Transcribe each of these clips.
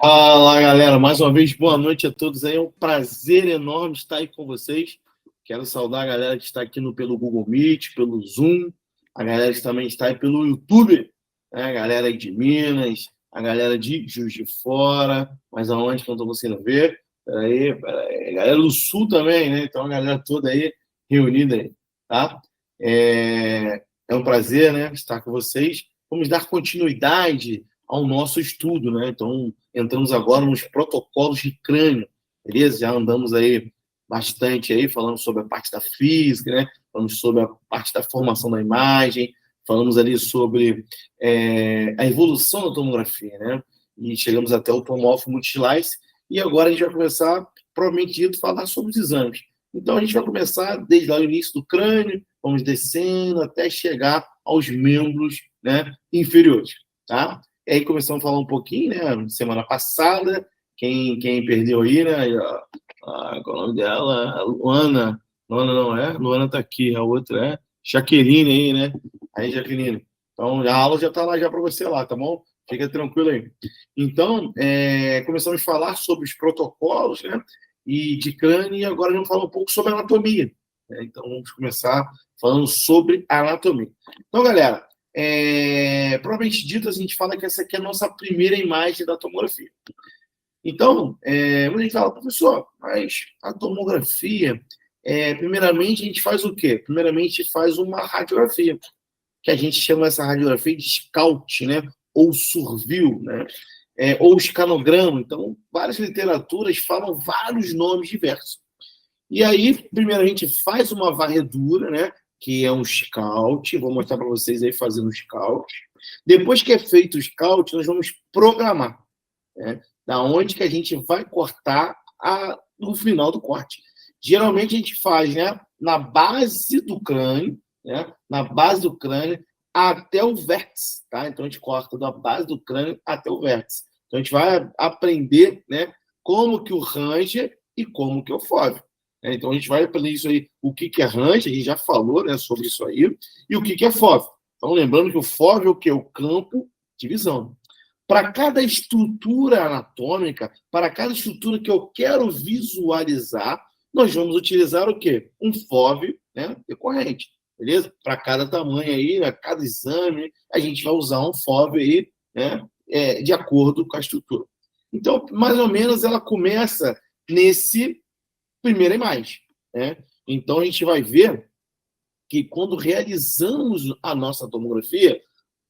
Fala, galera. Mais uma vez, boa noite a todos aí. É um prazer enorme estar aí com vocês. Quero saudar a galera que está aqui pelo Google Meet, pelo Zoom, a galera que também está aí pelo YouTube, né? A galera aí de Minas, a galera de Juiz de Fora, mas aonde que eu não estou conseguindo ver? Peraí. A galera do Sul também, né? Então, a galera toda aí reunida aí, tá? É um prazer, né, estar com vocês. Vamos dar continuidade ao nosso estudo, né? Então, entramos agora nos protocolos de crânio, beleza? Já andamos aí bastante aí, falando sobre a parte da física, né? Falamos sobre a parte da formação da imagem, falamos ali sobre a evolução da tomografia, né? E chegamos até o tomógrafo multislice, e agora a gente vai começar, provavelmente dito, falar sobre os exames. Então, a gente vai começar desde lá o início do crânio, vamos descendo até chegar aos membros, né, inferiores, tá? E aí começamos a falar um pouquinho, né? Semana passada, quem perdeu aí, né? Qual é o nome dela? A Luana. Luana não é? Luana tá aqui, a outra é Jaqueline aí, né? Aí, Jaqueline. Então, a aula já tá lá já para você lá, tá bom? Fica tranquilo aí. Então, começamos a falar sobre os protocolos, né? E de crânio, e agora vamos falar um pouco sobre anatomia, né? Então, vamos começar falando sobre a anatomia. Então, galera, propriamente dito, a gente fala que essa aqui é a nossa primeira imagem da tomografia. Então, muita gente fala, professor, mas a tomografia, primeiramente, a gente faz o quê? Primeiramente, faz uma radiografia, que a gente chama essa radiografia de scout, né? Ou survio, né? Ou escanograma. Então, várias literaturas falam vários nomes diversos. E aí, primeiro, a gente faz uma varredura, né? Que é um scout. Vou mostrar para vocês aí fazendo o scout. Depois que é feito o scout, nós vamos programar, né? Da onde que a gente vai cortar no final do corte. Geralmente a gente faz, né, na base do crânio, né? Na base do crânio até o vértice, tá? Então a gente corta da base do crânio até o vértice. Então a gente vai aprender, né, como que o ranger e como que é o fóveo. Então a gente vai aprender isso aí, o que é ranger, a gente já falou, né, sobre isso aí, e o que é fóveo. Então lembrando que o fóveo é o que? O campo de visão. Para cada estrutura anatômica, para cada estrutura que eu quero visualizar, nós vamos utilizar o quê? Um FOV, né, decorrente, beleza? Para cada tamanho aí, a cada exame, a gente vai usar um FOV aí, né, de acordo com a estrutura. Então, mais ou menos, ela começa nesse primeira imagem, né? Então, a gente vai ver que quando realizamos a nossa tomografia,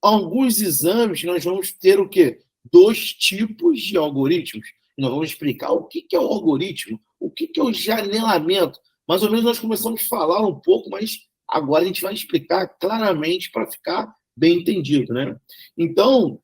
alguns exames nós vamos ter o quê? Dois tipos de algoritmos. Nós vamos explicar o que é o algoritmo, o que é o janelamento. Mais ou menos nós começamos a falar um pouco, mas agora a gente vai explicar claramente para ficar bem entendido, né? Então,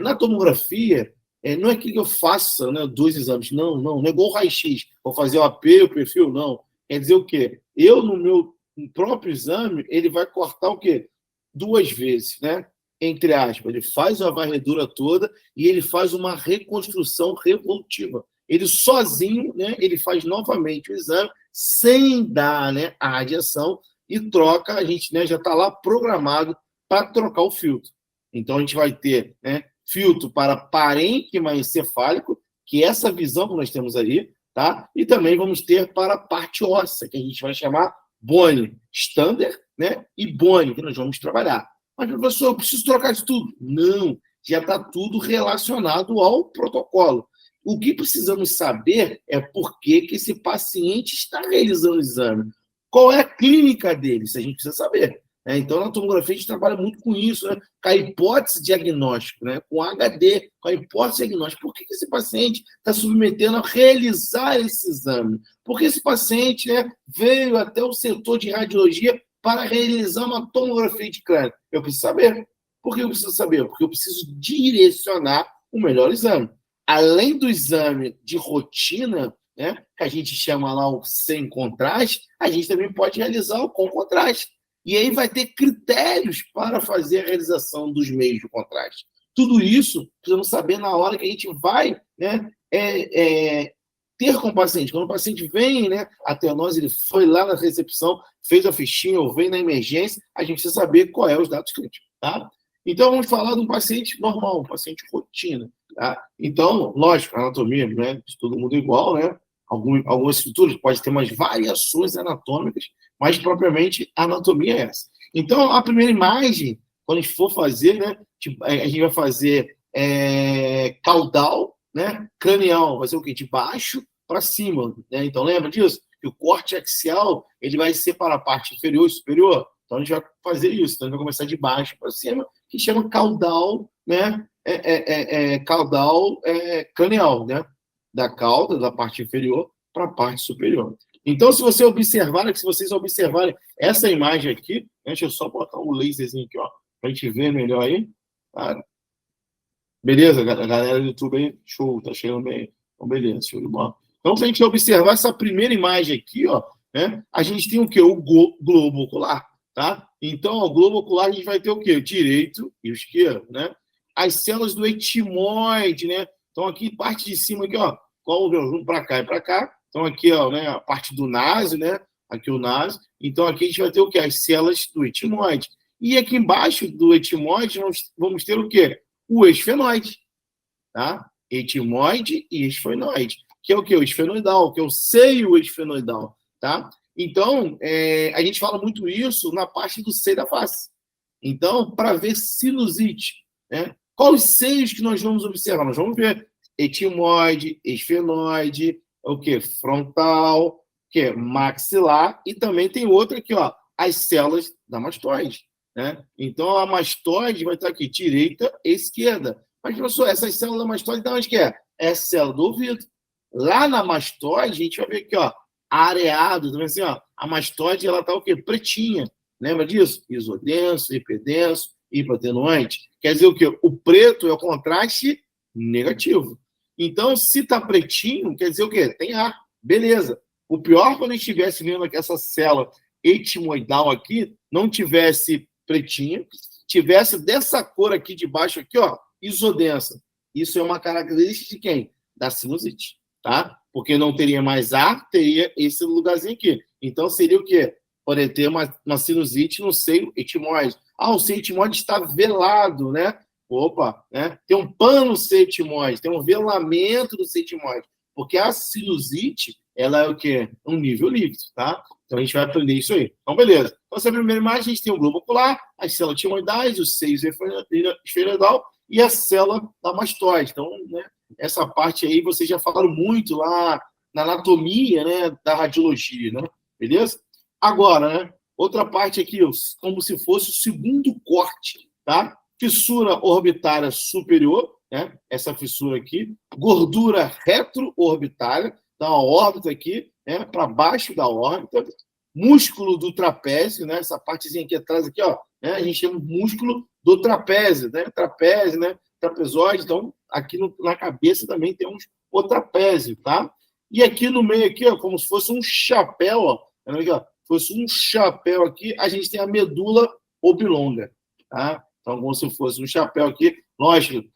na tomografia, não é que eu faça, né, dois exames. Não é igual o raio-x. Vou fazer o AP, o perfil, não. Quer dizer o quê? Eu, no meu próprio exame, ele vai cortar o quê? Duas vezes, né? Entre aspas, ele faz a varredura toda e ele faz uma reconstrução revolutiva. Ele sozinho, né? Ele faz novamente o exame sem dar, né, a radiação e troca. A gente, né, já está lá programado para trocar o filtro. Então a gente vai ter, né, filtro para parênquima encefálico, que é essa visão que nós temos aí, tá? E também vamos ter para a parte óssea, que a gente vai chamar Bone Standard, né? E Bone, que nós vamos trabalhar. Mas, professor, eu preciso trocar de tudo. Não, já está tudo relacionado ao protocolo. O que precisamos saber é por que esse paciente está realizando o exame. Qual é a clínica dele? Isso a gente precisa saber. Então, na tomografia, a gente trabalha muito com isso, né? Com a hipótese diagnóstica, né? Com HD, com a hipótese diagnóstica. Por que esse paciente está submetendo a realizar esse exame? Porque esse paciente, né, veio até o setor de radiologia para realizar uma tomografia de crânio. Eu preciso saber. Por que eu preciso saber? Porque eu preciso direcionar o melhor exame. Além do exame de rotina, né, que a gente chama lá o sem contraste, a gente também pode realizar o com contraste. E aí vai ter critérios para fazer a realização dos meios de contraste. Tudo isso precisamos saber na hora que a gente vai, né, ter com o paciente. Quando o paciente vem, né, até nós, ele foi lá na recepção, fez a fichinha ou vem na emergência, a gente precisa saber qual é os dados críticos, tá? Então, vamos falar de um paciente normal, um paciente rotina. Tá? Então, lógico, a anatomia, né, de todo mundo é igual, né? Algumas estruturas podem ter umas variações anatômicas, mas propriamente a anatomia é essa. Então, a primeira imagem, quando a gente for fazer, né, tipo, a gente vai fazer caudal, né, cranial, vai ser o quê? De baixo para cima, né? Então, lembra disso? Que o corte axial ele vai separar a parte inferior e superior. Então, a gente vai fazer isso. Então, a gente vai começar de baixo para cima, que chama caudal, né? Caudal cranial, né? Da cauda, da parte inferior, para a parte superior. Então, se você observar, se vocês observarem essa imagem aqui, deixa eu só botar um laserzinho aqui, ó, para a gente ver melhor aí. Tá? Beleza, galera do YouTube aí, show, tá chegando bem. Então, beleza, show de bola. Então, se a gente observar essa primeira imagem aqui, ó, né, a gente tem o quê? O globo ocular, tá? Então, o globo ocular a gente vai ter o quê? O direito e o esquerdo, né? As células do etimoide, né? Então, aqui, parte de cima aqui, ó, para cá e para cá. Então, aqui, ó, né, a parte do naso, né? Aqui o naso. Então, aqui a gente vai ter o quê? As células do etimoide. E aqui embaixo do etimoide, nós vamos ter o quê? O esfenoide, tá? Etimoide e esfenoide, que é o que? O esfenoidal, que é o seio esfenoidal, tá? Então, a gente fala muito isso na parte do seio da face. Então, para ver sinusite, né? Quais os seios que nós vamos observar? Nós vamos ver etimoide, esfenoide, o que? Frontal, que é maxilar, e também tem outra aqui, ó, as células da mastoide. Né? Então, a mastoide vai estar aqui, direita e esquerda. Mas, professor, essas células da mastoide, de onde que é? É a célula do ouvido. Lá na mastoide, a gente vai ver aqui, ó, areado, tá assim, ó, a mastoide, ela tá o quê? Pretinha. Lembra disso? Isodenso, hiperdenso, hipoatenuante. Quer dizer o quê? O preto é o contraste negativo. Então, se tá pretinho, quer dizer o quê? Tem ar. Beleza. O pior, quando a gente estivesse vendo aqui essa célula etimoidal aqui, não tivesse pretinha, tivesse dessa cor aqui de baixo, aqui, ó, isodensa. Isso é uma característica de quem? Da sinusite, tá? Porque não teria mais ar, teria esse lugarzinho aqui. Então, seria o quê? Poderia ter uma sinusite no seio etimoide. Ah, o seio etimoide está velado, né? Opa, né? Tem um pano no seio etimoide, tem um velamento do seio etimoide. Porque a sinusite, ela é o quê? Um nível líquido, tá? Então, a gente vai aprender isso aí. Então, beleza. Então, essa primeira imagem, a gente tem o globo ocular, as células timoidais, o seio esfenoidal e a célula da mastoide. Então, né, essa parte aí, vocês já falaram muito lá na anatomia, né, da radiologia, né? Beleza? Agora, né, outra parte aqui, como se fosse o segundo corte, tá? Fissura orbitária superior, né? Essa fissura aqui. Gordura retroorbitária, dá uma órbita aqui, né, para baixo da órbita, músculo do trapézio, né, essa partezinha aqui atrás, aqui, ó, né, a gente chama de músculo do trapézio, né, trapezoide, então aqui na cabeça também temos o trapézio, tá? E aqui no meio, aqui, ó, como se fosse um chapéu, ó, aqui, ó, fosse um chapéu aqui, a gente tem a medula oblonga, tá? Então, como se fosse um chapéu aqui, lógico,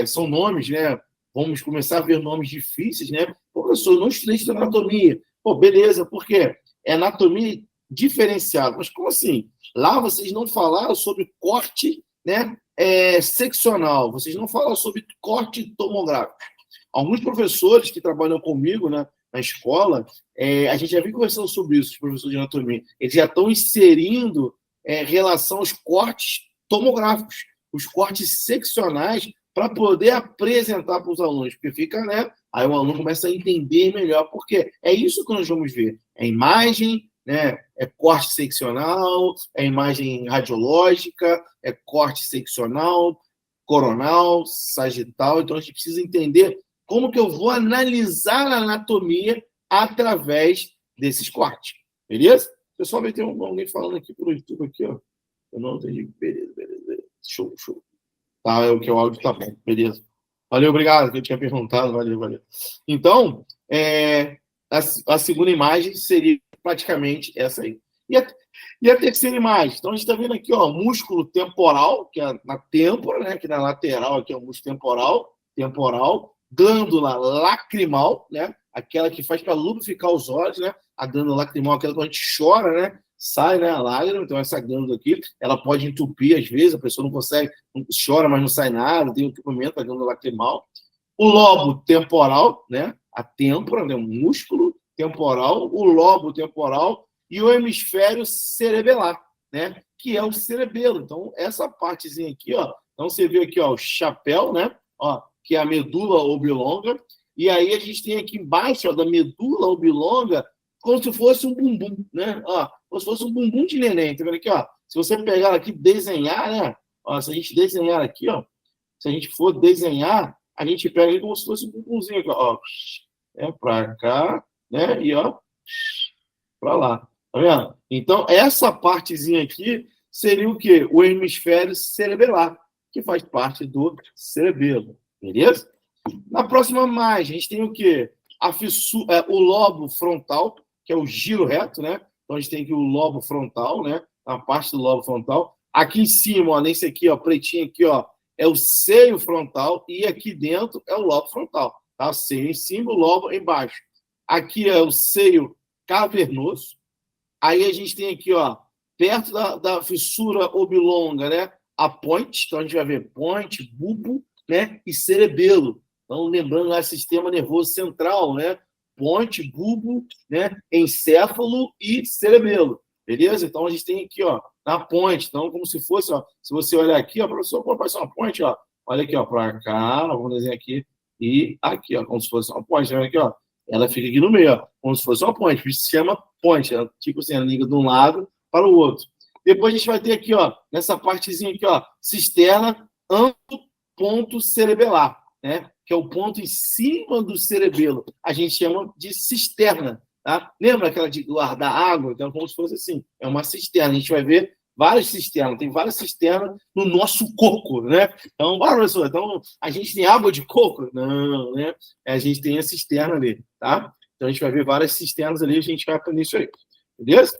são nomes, né? Vamos começar a ver nomes difíceis, né? Pô, professor, não estudei anatomia. Pô, beleza, por quê? É anatomia diferenciada. Mas como assim? Lá vocês não falaram sobre corte, né, seccional, vocês não falaram sobre corte tomográfico. Alguns professores que trabalham comigo, né, na escola, a gente já vem conversando sobre isso, os professores de anatomia, eles já estão inserindo relação aos cortes tomográficos, os cortes seccionais, para poder apresentar para os alunos, porque fica, né? Aí o aluno começa a entender melhor, porque é isso que nós vamos ver. É imagem, né? É corte seccional, é imagem radiológica, é corte seccional, coronal, sagital. Então a gente precisa entender como que eu vou analisar a anatomia através desses cortes. Beleza? Pessoal, vai ter alguém falando aqui pelo YouTube, aqui, ó. Eu não entendi. Beleza. Show. Tá, é o que o áudio tá bom, beleza. Valeu, obrigado, que eu tinha perguntado, valeu. Então, a segunda imagem seria praticamente essa aí. E a terceira imagem? Então, a gente está vendo aqui, ó, músculo temporal, que é na têmpora, né, que na lateral aqui é o músculo temporal, glândula lacrimal, né, aquela que faz para lubrificar os olhos, né, a glândula lacrimal, aquela que a gente chora, né, sai, né, a lágrima, então essa glândula aqui, ela pode entupir às vezes, a pessoa não consegue, chora, mas não sai nada, tem entupimento da glândula lacrimal. O lobo temporal, né, a têmpora, né, o músculo temporal, o lobo temporal e o hemisfério cerebelar, né, que é o cerebelo. Então, essa partezinha aqui, ó, então você vê aqui, ó, o chapéu, né, ó, que é a medula oblonga, e aí a gente tem aqui embaixo, ó, da medula oblonga, como se fosse um bumbum, né, ó, como se fosse um bumbum de neném, tá vendo aqui, ó? Se você pegar aqui, desenhar, né, ó, se a gente desenhar aqui, ó, se a gente for desenhar, a gente pega aqui como se fosse um bumbumzinho aqui, ó, é para cá, né, e ó, para lá, tá vendo? Então, essa partezinha aqui seria o quê? O hemisfério cerebelar, que faz parte do cerebelo, beleza? Na próxima imagem, a gente tem o quê? O lobo frontal, que é o giro reto, né? Então, a gente tem aqui o lobo frontal, né? A parte do lobo frontal. Aqui em cima, ó, nesse aqui, ó, pretinho aqui, ó, é o seio frontal e aqui dentro é o lobo frontal, tá? O seio em cima, o lobo embaixo. Aqui é o seio cavernoso. Aí a gente tem aqui, ó, perto da fissura oblonga, né? A ponte, então a gente vai ver ponte, bulbo, né? E cerebelo. Então, lembrando lá, sistema nervoso central, né? Ponte, bulbo, né? Encéfalo e cerebelo. Beleza? Então, a gente tem aqui, ó, na ponte. Então, como se fosse, ó, se você olhar aqui, ó, professor, pode passar uma ponte, ó. Olha aqui, ó, para cá, vamos desenhar aqui e aqui, ó, como se fosse uma ponte. Olha aqui, ó. Ela fica aqui no meio, ó, como se fosse uma ponte. Isso se chama ponte. Ela, tipo assim, ela liga de um lado para o outro. Depois a gente vai ter aqui, ó, nessa partezinha aqui, ó, cisterna, amplo ponto cerebelar, né? Que é o ponto em cima do cerebelo. A gente chama de cisterna, tá? Lembra aquela de guardar água? Então, como se fosse assim, é uma cisterna. A gente vai ver várias cisternas, tem várias cisternas no nosso coco, né? Então, bora, professor, então a gente tem água de coco? Não, né? A gente tem a cisterna ali, tá? Então a gente vai ver várias cisternas ali, a gente vai aprender isso aí, beleza?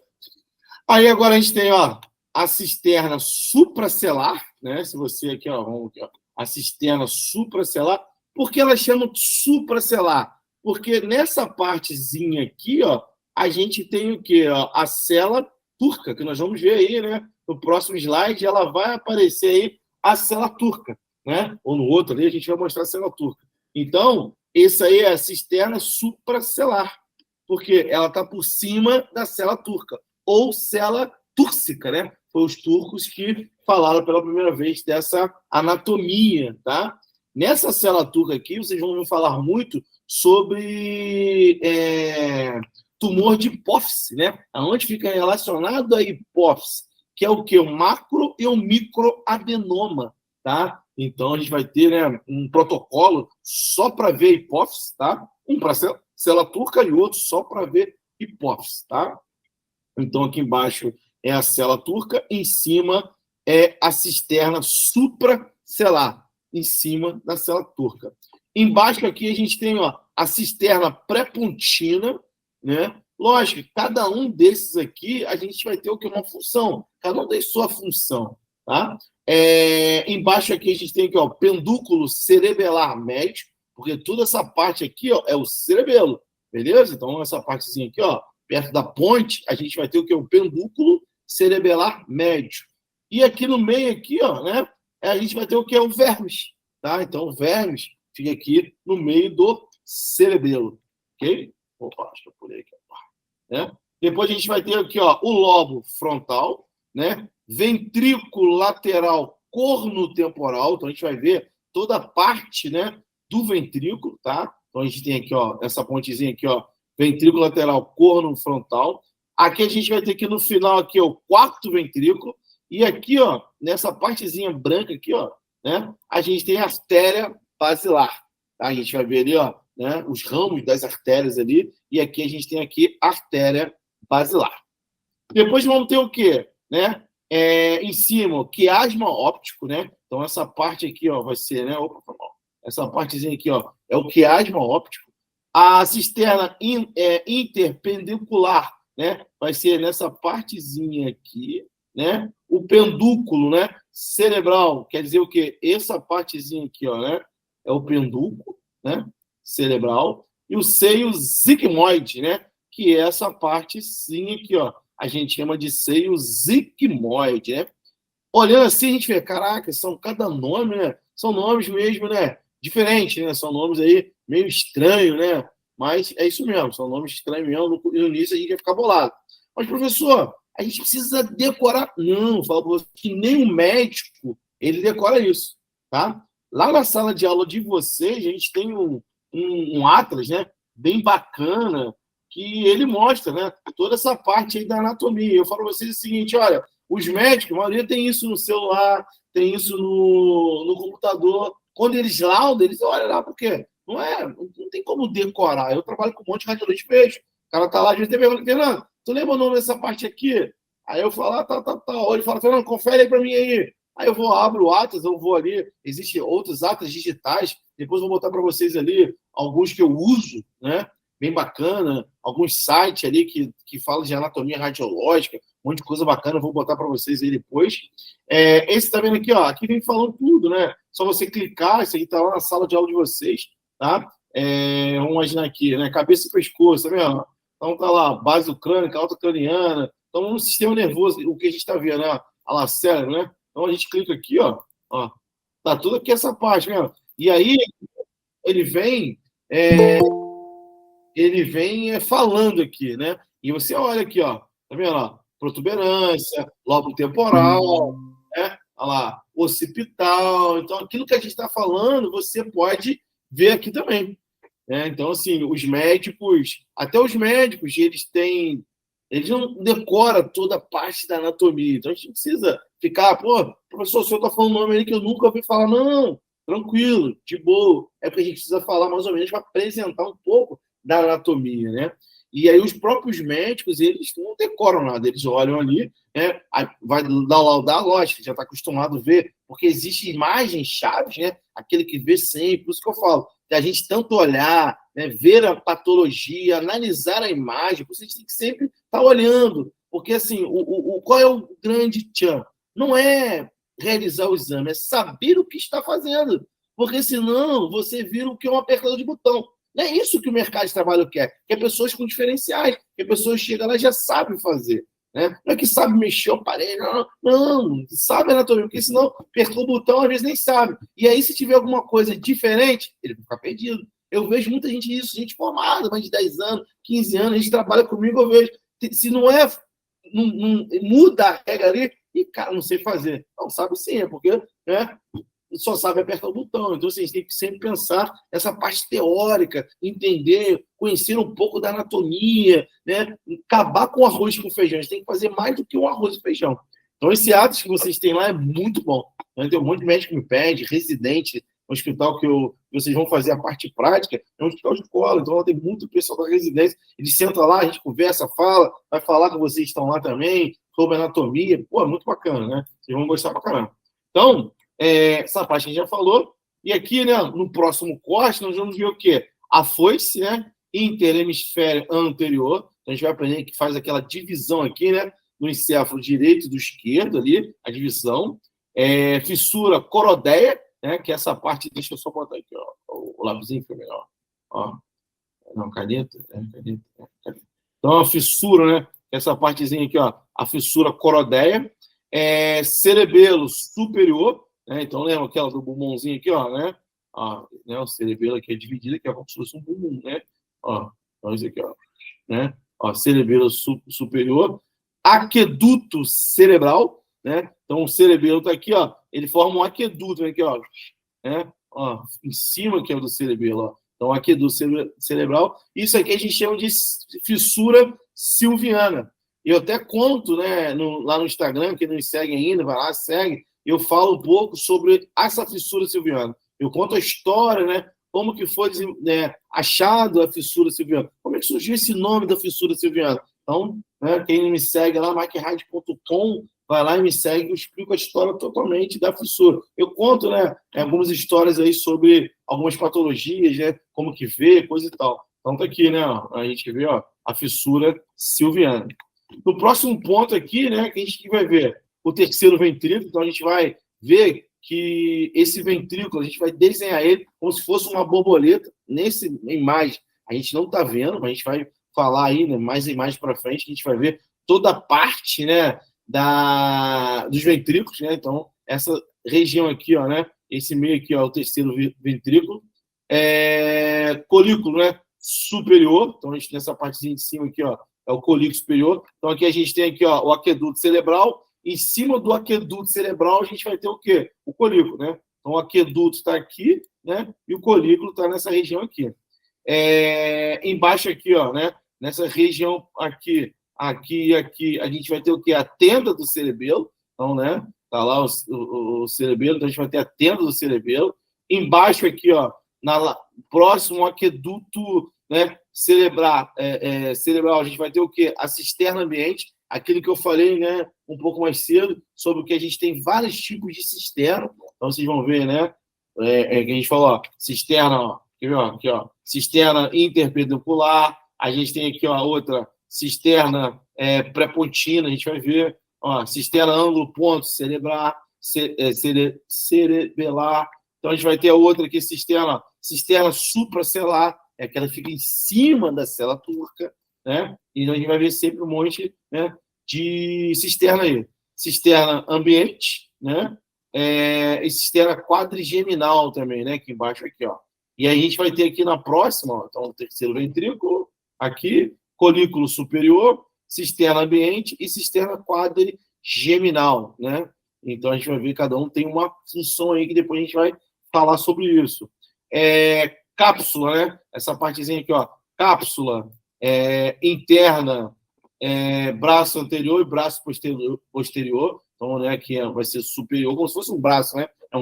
Aí agora a gente tem, ó, a cisterna supracelar, né? Se você aqui, ó, vamos aqui, ó, a cisterna supracelar. Por que ela chama supracelar? Porque nessa partezinha aqui, ó, a gente tem o quê? Ó, a célula turca, que nós vamos ver aí, né? No próximo slide, ela vai aparecer aí a célula turca, né? Ou no outro ali, a gente vai mostrar a célula turca. Então, essa aí é a cisterna supracelar, porque ela está por cima da célula turca, ou célula túrcica, né? Foi os turcos que falaram pela primeira vez dessa anatomia, tá? Nessa célula turca aqui, vocês vão me falar muito sobre tumor de hipófise, né? Aonde fica relacionado a hipófise, que é o quê? O macro e o microadenoma, tá? Então, a gente vai ter, né, um protocolo só para ver hipófise, tá? Um para célula turca e outro só para ver hipófise, tá? Então, aqui embaixo é a célula turca, em cima é a cisterna supracelar, em cima da célula turca. Embaixo aqui a gente tem, ó, a cisterna pré-pontina, né? Lógico, cada um desses aqui a gente vai ter o que? Uma função. Cada um tem sua função, tá? Embaixo aqui a gente tem aqui, ó, pendúculo cerebelar médio, porque toda essa parte aqui, ó, é o cerebelo, beleza? Então, essa partezinha aqui, ó, perto da ponte, a gente vai ter o que? O pendúculo cerebelar médio. E aqui no meio, aqui, ó, né? A gente vai ter o que? O vermes, tá? Então, o vermes fica aqui no meio do cerebelo, ok? Opa, acho que eu pulei aqui. Né? Depois a gente vai ter aqui, ó, o lobo frontal, né? Ventrículo lateral corno-temporal. Então, a gente vai ver toda a parte, né, do ventrículo, tá? Então, a gente tem aqui, ó, essa pontezinha aqui, ó, ventrículo lateral corno-frontal. Aqui a gente vai ter aqui no final aqui, ó, o quarto ventrículo. E aqui, ó, nessa partezinha branca aqui, ó, né, a gente tem a artéria basilar. Tá? A gente vai ver ali, ó, né, os ramos das artérias ali. E aqui a gente tem aqui a artéria basilar. Depois vamos ter o quê? Né? Em cima, o quiasma óptico, né? Então, essa parte aqui, ó, vai ser, né? Opa, essa partezinha aqui, ó, é o quiasma óptico. A cisterna interpendicular, né? Vai ser nessa partezinha aqui, né? O pendúculo, né? Cerebral, quer dizer o quê? Essa partezinha aqui, ó, né? É o pendúculo, né? Cerebral. E o seio sigmoide, né? Que é essa parte sim aqui, ó. a gente chama de seio sigmoide, né? Olhando assim, a gente vê, caraca, são cada nome, né? São nomes mesmo, né? Diferentes, né? São nomes aí meio estranhos, né? Mas é isso mesmo, são nomes estranhos mesmo. No início a gente vai ficar bolado. Mas, professor, a gente precisa decorar. Não, falo para você que nem o médico ele decora isso, tá? Lá na sala de aula de vocês, a gente tem um atlas, né? Bem bacana, que ele mostra, né? Toda essa parte aí da anatomia. Eu falo para vocês o seguinte: olha, os médicos, a maioria tem isso no celular, tem isso no computador. Quando eles laudam, eles olham lá, porque não tem como decorar. Eu trabalho com um monte de radiologista de peixe. O cara tá lá, a gente tem pergunta, Fernando, tu lembra o nome dessa parte aqui? Aí eu falo, tá. Ou ele fala, Fernando, confere aí para mim aí. Aí eu vou, abro o Atlas, eu vou ali. Existem outros Atlas digitais. Depois eu vou botar para vocês ali alguns que eu uso, né? Bem bacana. Alguns sites ali que falam de anatomia radiológica, um monte de coisa bacana. Eu vou botar para vocês aí depois. Esse tá vendo aqui, ó. Aqui vem falando tudo, né? Só você clicar, isso aqui tá lá na sala de aula de vocês, tá? Vamos imaginar aqui, né? Cabeça e pescoço, tá vendo? Então tá lá, base do crânio, cauda craniana. Então, no sistema nervoso, o que a gente está vendo, né? A lá, cérebro, né? Então a gente clica aqui, ó. Tá tudo aqui essa parte, mesmo. E aí ele vem, falando aqui, né? E você olha aqui, ó. Tá vendo? Ó? Protuberância, lobo temporal, né? Olha lá, occipital. Então, aquilo que a gente está falando, você pode ver aqui também. Então, assim, até os médicos, eles não decoram toda a parte da anatomia. Então, a gente não precisa ficar, pô, professor, o senhor está falando um nome aí que eu nunca ouvi falar. Não, tranquilo, de boa. É porque a gente precisa falar mais ou menos para apresentar um pouco da anatomia, né? E aí os próprios médicos, eles não decoram nada, eles olham ali, né? Vai dar lógica, já está acostumado a ver, porque existem imagens chaves, né? Aquele que vê sempre, por isso que eu falo, que a gente tanto olhar, né? Ver a patologia, analisar a imagem, você tem que sempre estar olhando, porque assim, qual é o grande tchan? Não é realizar o exame, é saber o que está fazendo, porque senão você vira o que é um apertador de botão. Não é isso que o mercado de trabalho quer. Quer pessoas com diferenciais, que pessoas chegam lá e já sabem fazer. Né? Não é que sabe mexer o aparelho, não, sabe anatomia, porque senão apertou o botão, às vezes nem sabe. E aí, se tiver alguma coisa diferente, ele vai ficar perdido. Eu vejo muita gente isso, gente formada, mais de 10 anos, 15 anos, a gente trabalha comigo, eu vejo. Se não não muda a regra ali, e cara, não sei fazer. Não, sabe sim, é porque só sabe apertar o botão. Então, assim, a gente tem que sempre pensar essa parte teórica, entender, conhecer um pouco da anatomia, né? Acabar com o arroz com feijão. A gente tem que fazer mais do que o arroz e feijão. Então, esse ato que vocês têm lá é muito bom. Tem um monte de médico que me pede, residente, um hospital que vocês vão fazer a parte prática, é um hospital de escola, então lá tem muito pessoal da residência. Eles sentam lá, a gente conversa, fala, vai falar que vocês estão lá também, sobre anatomia. Pô, é muito bacana, né? Vocês vão gostar pra caramba. Então, essa parte a gente já falou. E aqui, né, no próximo corte, nós vamos ver o quê? A foice, né? Interhemisfério anterior. Então, a gente vai aprender que faz aquela divisão aqui, né? Do encéfalo direito e do esquerdo ali, a divisão. Fissura corodeia, né? Que é essa parte. Deixa eu só botar aqui, ó. O lápisinho foi melhor. Ó. Não, caneta. Caneta. Então, a fissura, né? Essa partezinha aqui, ó. A fissura corodeia. Cerebelo superior. Então, lembra aquela do bumbumzinho aqui, ó, né? O cerebelo aqui é dividido, aqui é como se fosse um bumbum, né? Então, isso aqui, ó, né? Cerebelo superior. Aqueduto cerebral, né? Então, o cerebelo tá aqui, ó, ele forma um aqueduto, aqui, ó, né? Em cima aqui é do cerebelo, ó. Então, aqueduto cerebral. Isso aqui a gente chama de fissura silviana. Eu até conto, né, lá no Instagram, quem não me segue ainda, vai lá, segue. Eu falo um pouco sobre essa fissura silviana. Eu conto a história, né? Como que foi achado a fissura silviana. Como é que surgiu esse nome da fissura silviana? Então, né, quem me segue lá, micrehard.com, vai lá e me segue, eu explico a história totalmente da fissura. Eu conto, né, algumas histórias aí sobre algumas patologias, né, como que vê, coisa e tal. Então tá aqui, né, a gente vê, ó, a fissura silviana. No próximo ponto aqui, né, que a gente vai ver o terceiro ventrículo, então a gente vai ver que esse ventrículo, a gente vai desenhar ele como se fosse uma borboleta, nessa imagem a gente não está vendo, mas a gente vai falar aí, né, mais imagens para frente, que a gente vai ver toda a parte, né, dos ventrículos, né? Então, essa região aqui, ó, né? Esse meio aqui, ó, o terceiro ventrículo. Colículo, né? Superior. Então, a gente tem essa partezinha de cima aqui, ó, é o colículo superior. Então, aqui a gente tem aqui, ó, o aqueduto cerebral. Em cima do aqueduto cerebral, a gente vai ter o quê? O colículo, né? Então, o aqueduto está aqui, né? E o colículo está nessa região aqui. Embaixo aqui, ó, né? Nessa região aqui, aqui e aqui, a gente vai ter o quê? A tenda do cerebelo. Então, né? Tá lá o cerebelo, então a gente vai ter a tenda do cerebelo. Embaixo aqui, ó, próximo ao aqueduto, né, cerebral, a gente vai ter o quê? A cisterna ambiente, aquilo que eu falei, né, um pouco mais cedo, sobre o que a gente tem vários tipos de cisterna. Então, vocês vão ver, né? Que a gente falou, ó, cisterna, ó, aqui, ó, cisterna interpedicular. A gente tem aqui, ó, outra cisterna pré-pontina, a gente vai ver, ó, cisterna ângulo-ponto cerebral, cerebelar. Então, a gente vai ter a outra aqui, cisterna supracelular, aquela que fica em cima da célula turca, né? E a gente vai ver sempre um monte, né, de cisterna aí. Cisterna ambiente, né? E cisterna quadrigeminal também, né? Aqui embaixo, aqui, ó. E aí a gente vai ter aqui na próxima, ó, então, o terceiro ventrículo, aqui, colículo superior, cisterna ambiente e cisterna quadrigeminal, né? Então, a gente vai ver que cada um tem uma função aí que depois a gente vai falar sobre isso. Cápsula, né? Essa partezinha aqui, ó. Cápsula interna, braço anterior e braço posterior. Então, né, aqui vai ser superior, como se fosse um braço, né? É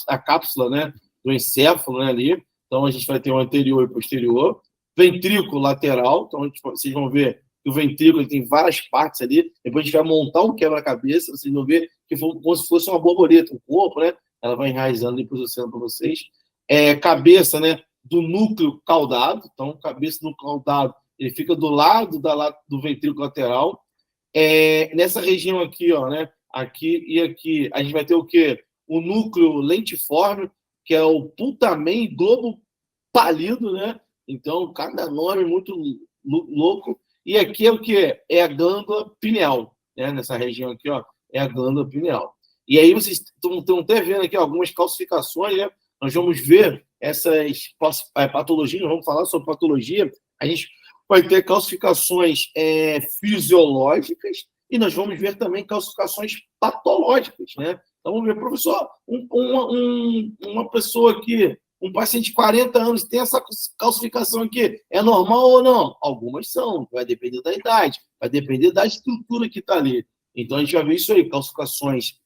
a cápsula, né, do encéfalo, né, ali. Então, a gente vai ter o anterior e posterior. Ventrículo lateral. Então, vocês vão ver que o ventrículo ele tem várias partes ali. Depois a gente vai montar um quebra-cabeça. Vocês vão ver que como se fosse uma borboleta, um corpo, né? Ela vai enraizando depois eu sendo para vocês. Cabeça, né, do núcleo caudado. Então, cabeça do caudado, ele fica do lado do ventrículo lateral. Nessa região aqui, ó, né, aqui e aqui, a gente vai ter o quê? O núcleo lentiforme, que é o putamen globo pálido, né? Então, cada nome muito louco. E aqui é o quê? É a glândula pineal, né? Nessa região aqui, ó, é a glândula pineal. E aí vocês estão até vendo aqui algumas calcificações, né? Nós vamos ver essas patologias, nós vamos falar sobre patologia. A gente vai ter calcificações fisiológicas e nós vamos ver também calcificações patológicas, né? Então, vamos ver, professor, uma pessoa aqui, um paciente de 40 anos tem essa calcificação aqui, é normal ou não? Algumas são, vai depender da idade, vai depender da estrutura que está ali. Então, a gente vai ver isso aí, calcificações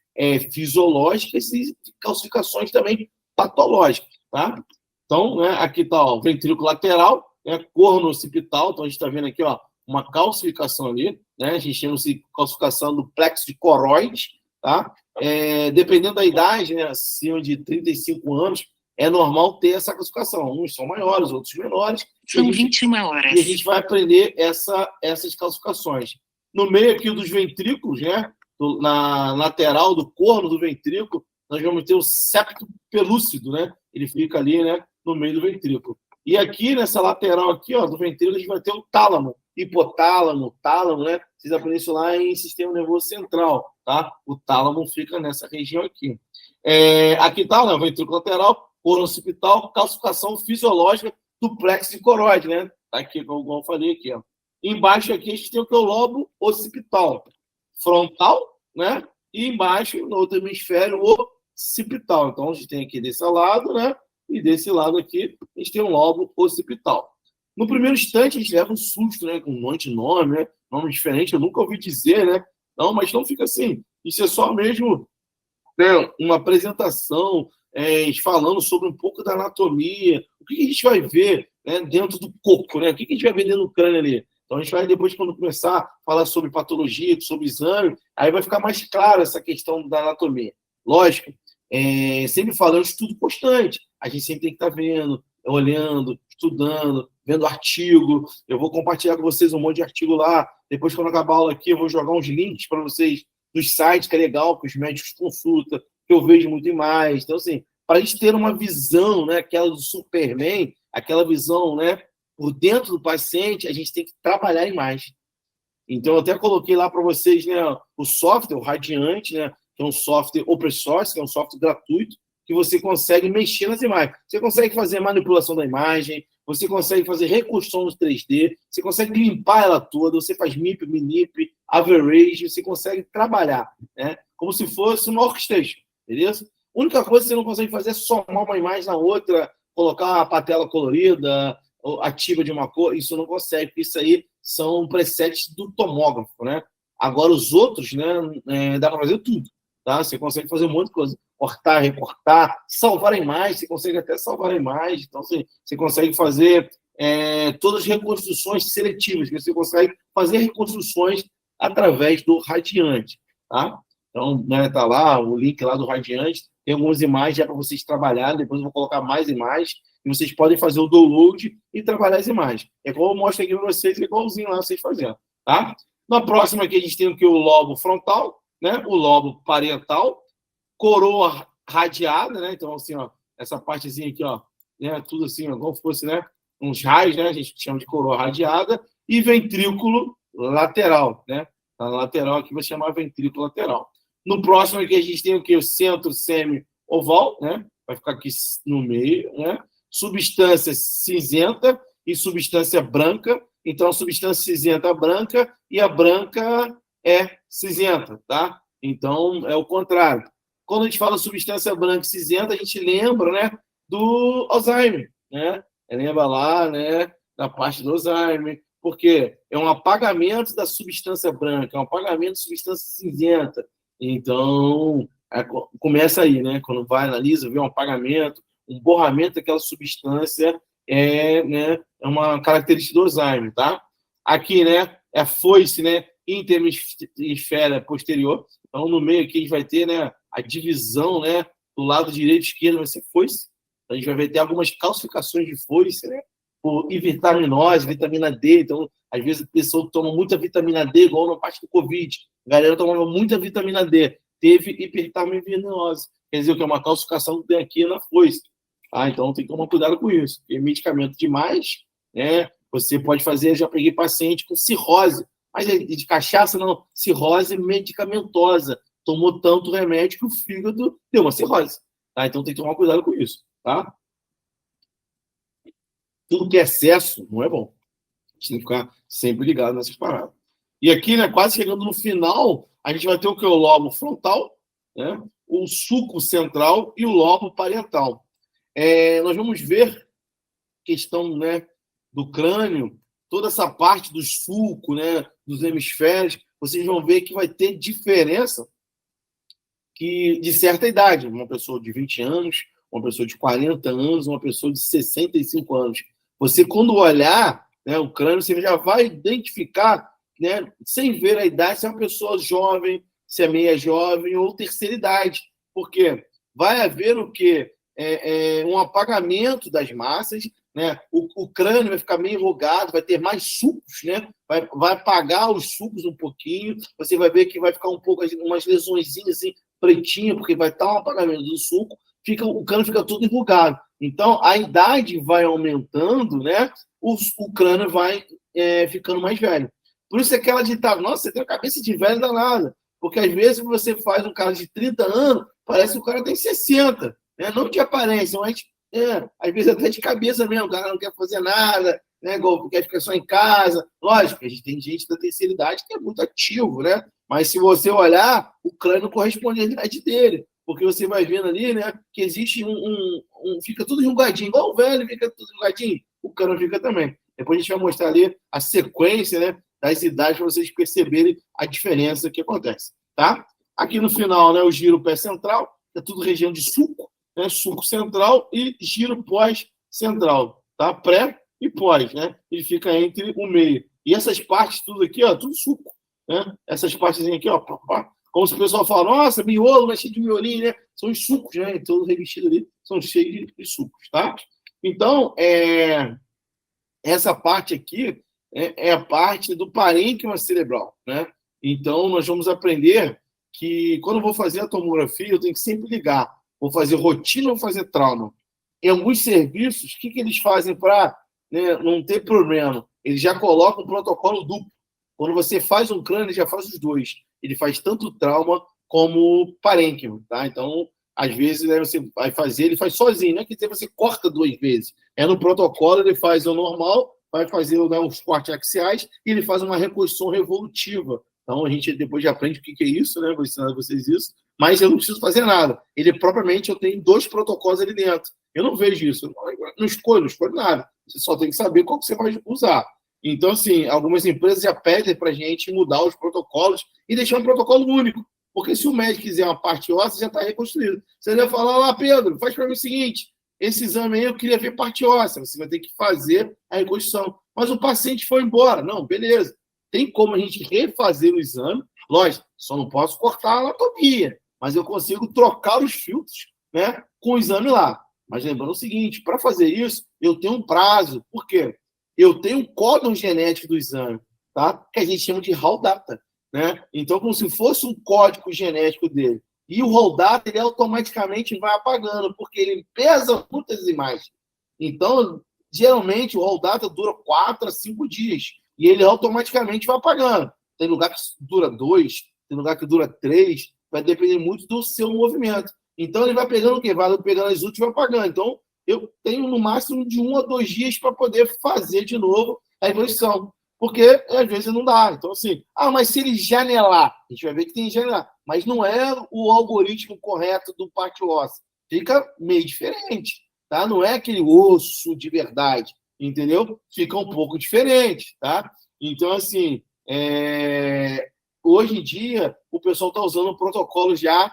fisiológicas e calcificações também patológicas, tá? Então, né, aqui está o ventrículo lateral, né, corno occipital, então a gente está vendo aqui, ó, uma calcificação ali, né? A gente chama de calcificação do plexo de coroide, tá? Dependendo da idade, né, acima de 35 anos, é normal ter essa calcificação. Uns são maiores, outros menores. São 21 horas. E a gente vai aprender essas calcificações. No meio aqui dos ventrículos, né, na lateral do corno do ventrículo, nós vamos ter o septo pelúcido, né? Ele fica ali, né, no meio do ventrículo. E aqui, nessa lateral aqui, ó, do ventrículo, a gente vai ter o tálamo, hipotálamo, tálamo, né? Vocês aprendem isso lá em sistema nervoso central, tá? O tálamo fica nessa região aqui. Aqui tá, né, o ventrículo lateral, corno occipital, calcificação fisiológica do plexo de coroide, né? Tá aqui, como eu falei aqui, ó. Embaixo aqui a gente tem o que é o lobo occipital frontal, né? E embaixo, no outro hemisfério, o occipital. Então, a gente tem aqui desse lado, né? E desse lado aqui, a gente tem um lobo occipital. No primeiro instante, a gente leva um susto, né? Com um monte de nome, né? Nome diferente, eu nunca ouvi dizer, né? Não, mas não fica assim. Isso é só mesmo, né, uma apresentação, falando sobre um pouco da anatomia, o que a gente vai ver, né, dentro do corpo, né? O que a gente vai ver dentro do crânio ali. Então, a gente vai depois, quando começar a falar sobre patologia, sobre exame, aí vai ficar mais claro essa questão da anatomia. Lógico, sempre falando de estudo constante. A gente sempre tem que estar vendo, olhando, estudando, vendo artigo. Eu vou compartilhar com vocês um monte de artigo lá. Depois, quando acabar a aula aqui, eu vou jogar uns links para vocês dos sites, que é legal, que os médicos consultam, que eu vejo muito mais. Então, assim, para a gente ter uma visão, né, aquela do Superman, aquela visão, né, por dentro do paciente, a gente tem que trabalhar em imagem. Então, eu até coloquei lá para vocês, né, o software, o Radiante, né, que é um software open source, que é um software gratuito, que você consegue mexer nas imagens. Você consegue fazer manipulação da imagem, você consegue fazer reconstrução no 3D, você consegue limpar ela toda, você faz MIP, MINIP, average, você consegue trabalhar, né, como se fosse uma orchestration, beleza? A única coisa que você não consegue fazer é somar uma imagem na outra, colocar uma patela colorida, ativa de uma cor, isso não consegue, porque isso aí são presets do tomógrafo, né? Agora, os outros, né, dá para fazer tudo, tá? Você consegue fazer um monte de coisa. Cortar, recortar, salvar a imagem, você consegue até salvar a imagem, então você consegue fazer todas as reconstruções seletivas, você consegue fazer reconstruções através do Radiante, tá? Então, né, tá lá o link lá do Radiante, tem algumas imagens já para vocês trabalharem, depois eu vou colocar mais imagens, e vocês podem fazer o download e trabalhar as imagens. É como eu mostro aqui para vocês, é igualzinho lá vocês fazendo, tá? Na próxima aqui a gente tem o que? O lobo frontal, né? O lobo parental, coroa radiada, né? Então, assim, ó, essa partezinha aqui, ó, né? Tudo assim, ó, como se fosse, né? Uns raios, né? A gente chama de coroa radiada, e ventrículo lateral, né? Na lateral aqui vai chamar ventrículo lateral. No próximo aqui a gente tem o que? O centro semi-oval, né? Vai ficar aqui no meio, né? Substância cinzenta e substância branca. Então, a substância cinzenta é branca e a branca é cinzenta, tá? Então, é o contrário. Quando a gente fala substância branca e cinzenta, a gente lembra, né, do Alzheimer, né? Lembra lá, né, da parte do Alzheimer, porque é um apagamento da substância branca, é um apagamento da substância cinzenta. Então, começa aí, né? Quando vai, analisa, vê um apagamento, um borramento daquela substância né, é uma característica do Alzheimer, tá? Aqui, né, é a foice, né, interhemisféria posterior. Então, no meio aqui a gente vai ter, né, a divisão, né, do lado direito e esquerdo vai ser foice. A gente vai ter algumas calcificações de foice, né, por hivitaminose, vitamina D. Então, às vezes a pessoa toma muita vitamina D, igual na parte do Covid. A galera tomava muita vitamina D. Teve hipervitaminose. Quer dizer, que é uma calcificação que tem aqui na foice. Então, tem que tomar cuidado com isso. Porque medicamento demais, né? Você pode fazer, já peguei paciente com cirrose, mas de cachaça não, cirrose medicamentosa. Tomou tanto remédio que o fígado deu uma cirrose. Tá? Então, tem que tomar cuidado com isso. Tá? Tudo que é excesso não é bom. A gente tem que ficar sempre ligado nessas paradas. E aqui, né, quase chegando no final, a gente vai ter o que? O lobo frontal, né? O sulco central e o lobo parietal. Nós vamos ver questão, né, do crânio, toda essa parte do sulco, né, dos hemisférios, vocês vão ver que vai ter diferença que, de certa idade. Uma pessoa de 20 anos, uma pessoa de 40 anos, uma pessoa de 65 anos. Você, quando olhar, né, o crânio, você já vai identificar, né, sem ver a idade, se é uma pessoa jovem, se é meia jovem ou terceira idade. Porque vai haver o quê? Um apagamento das massas, né? O crânio vai ficar meio enrugado, vai ter mais sucos, né? Vai apagar os sucos um pouquinho, você vai ver que vai ficar um pouco, umas lesõezinhas assim, pretinha, porque vai estar um apagamento do suco, o crânio fica todo enrugado. Então, a idade vai aumentando, né? O crânio vai ficando mais velho. Por isso é aquela ditada, nossa, você tem a cabeça de velho danada. Porque às vezes você faz um cara de 30 anos, parece que o cara tem 60, né? Não de aparência, mas às vezes até de cabeça mesmo, o cara não quer fazer nada, né? Quer ficar só em casa. Lógico, a gente tem gente da terceira idade que é muito ativo, né? Mas se você olhar, o crânio corresponde à idade dele. Porque você vai vendo ali, né, que existe fica tudo enrugadinho, igual o velho fica tudo enrugadinho, o crânio fica também. Depois a gente vai mostrar ali a sequência, né, das idades para vocês perceberem a diferença que acontece, tá? Aqui no final, né, o giro pé central, é tudo região de sulco, né, sulco central e giro pós-central, tá? Pré e pós, né? Ele fica entre o meio. E essas partes tudo aqui, ó, tudo sulco, né? Essas partes aqui, ó, como se o pessoal fala, nossa, miolo, mas cheio de miolinho, né? São os sucos, né? Todos revestidos ali são cheios de sucos, tá? Então, essa parte aqui é a parte do parênquima cerebral, né? Então, nós vamos aprender que quando eu vou fazer a tomografia, eu tenho que sempre ligar. Vou fazer rotina ou vou fazer trauma? Em alguns serviços, o que eles fazem para, né, não ter problema? Eles já colocam um protocolo duplo. Quando você faz um crânio, ele já faz os dois. Ele faz tanto trauma como parênquima, tá? Então, às vezes, né, você vai fazer, ele faz sozinho, não é que você corta 2 vezes. É no protocolo, ele faz o normal, vai fazer, né, os cortes axiais e ele faz uma reconstrução revolutiva. Então, a gente depois já aprende o que é isso, né? Vou ensinar vocês isso. Mas eu não preciso fazer nada. Ele, propriamente, eu tenho 2 protocolos ali dentro. Eu não vejo isso. Eu não escolho nada. Você só tem que saber qual que você vai usar. Então, assim, algumas empresas já pedem para a gente mudar os protocolos e deixar um protocolo único. Porque se o médico quiser uma parte óssea, já está reconstruído. Você vai falar, lá, Pedro, faz para mim o seguinte, esse exame aí eu queria ver parte óssea, você vai ter que fazer a reconstrução. Mas o paciente foi embora. Não, beleza. Tem como a gente refazer o exame, lógico, só não posso cortar a anatomia, mas eu consigo trocar os filtros, né, com o exame lá. Mas lembrando o seguinte, para fazer isso, eu tenho um prazo. Por quê? Eu tenho um código genético do exame, tá? Que a gente chama de raw data, né? Então, como se fosse um código genético dele. E o raw data, ele automaticamente vai apagando, porque ele pesa muitas imagens. Então, geralmente, o raw data dura 4 a 5 dias. E ele automaticamente vai apagando. Tem lugar que dura 2, tem lugar que dura 3, vai depender muito do seu movimento. Então, ele vai pegando o quê? Vai pegando as últimas e vai apagando. Então, eu tenho no máximo de 1 a 2 dias para poder fazer de novo a evolução. Porque às vezes não dá. Então, assim, mas se ele janelar, a gente vai ver que tem que janelar. Mas não é o algoritmo correto do parte óssea. Fica meio diferente, tá? Não é aquele osso de verdade, entendeu? Fica um pouco diferente, tá? Então, assim, hoje em dia, o pessoal está usando um protocolo já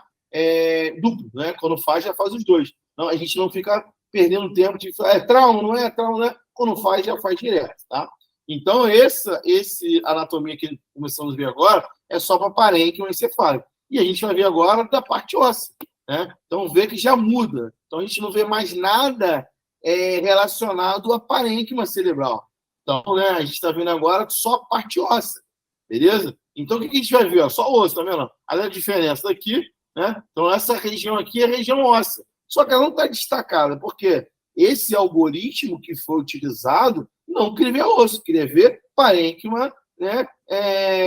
duplo, né? Quando faz, já faz os dois. Não, a gente não fica perdendo tempo de trauma, não é trauma, não é? Quando faz, já faz direto, tá? Então, esse anatomia que começamos a ver agora é só para parênquima encefálico. E a gente vai ver agora da parte óssea, né? Então, vê que já muda. Então, a gente não vê mais nada relacionado à parênquima cerebral. Então, né, a gente está vendo agora só a parte óssea, beleza? Então, o que a gente vai ver? Ó, só o osso, tá vendo? Olha a diferença daqui, né? Então, essa região aqui é a região óssea. Só que ela não está destacada, porque esse algoritmo que foi utilizado não queria ver osso, queria ver parênquima, né,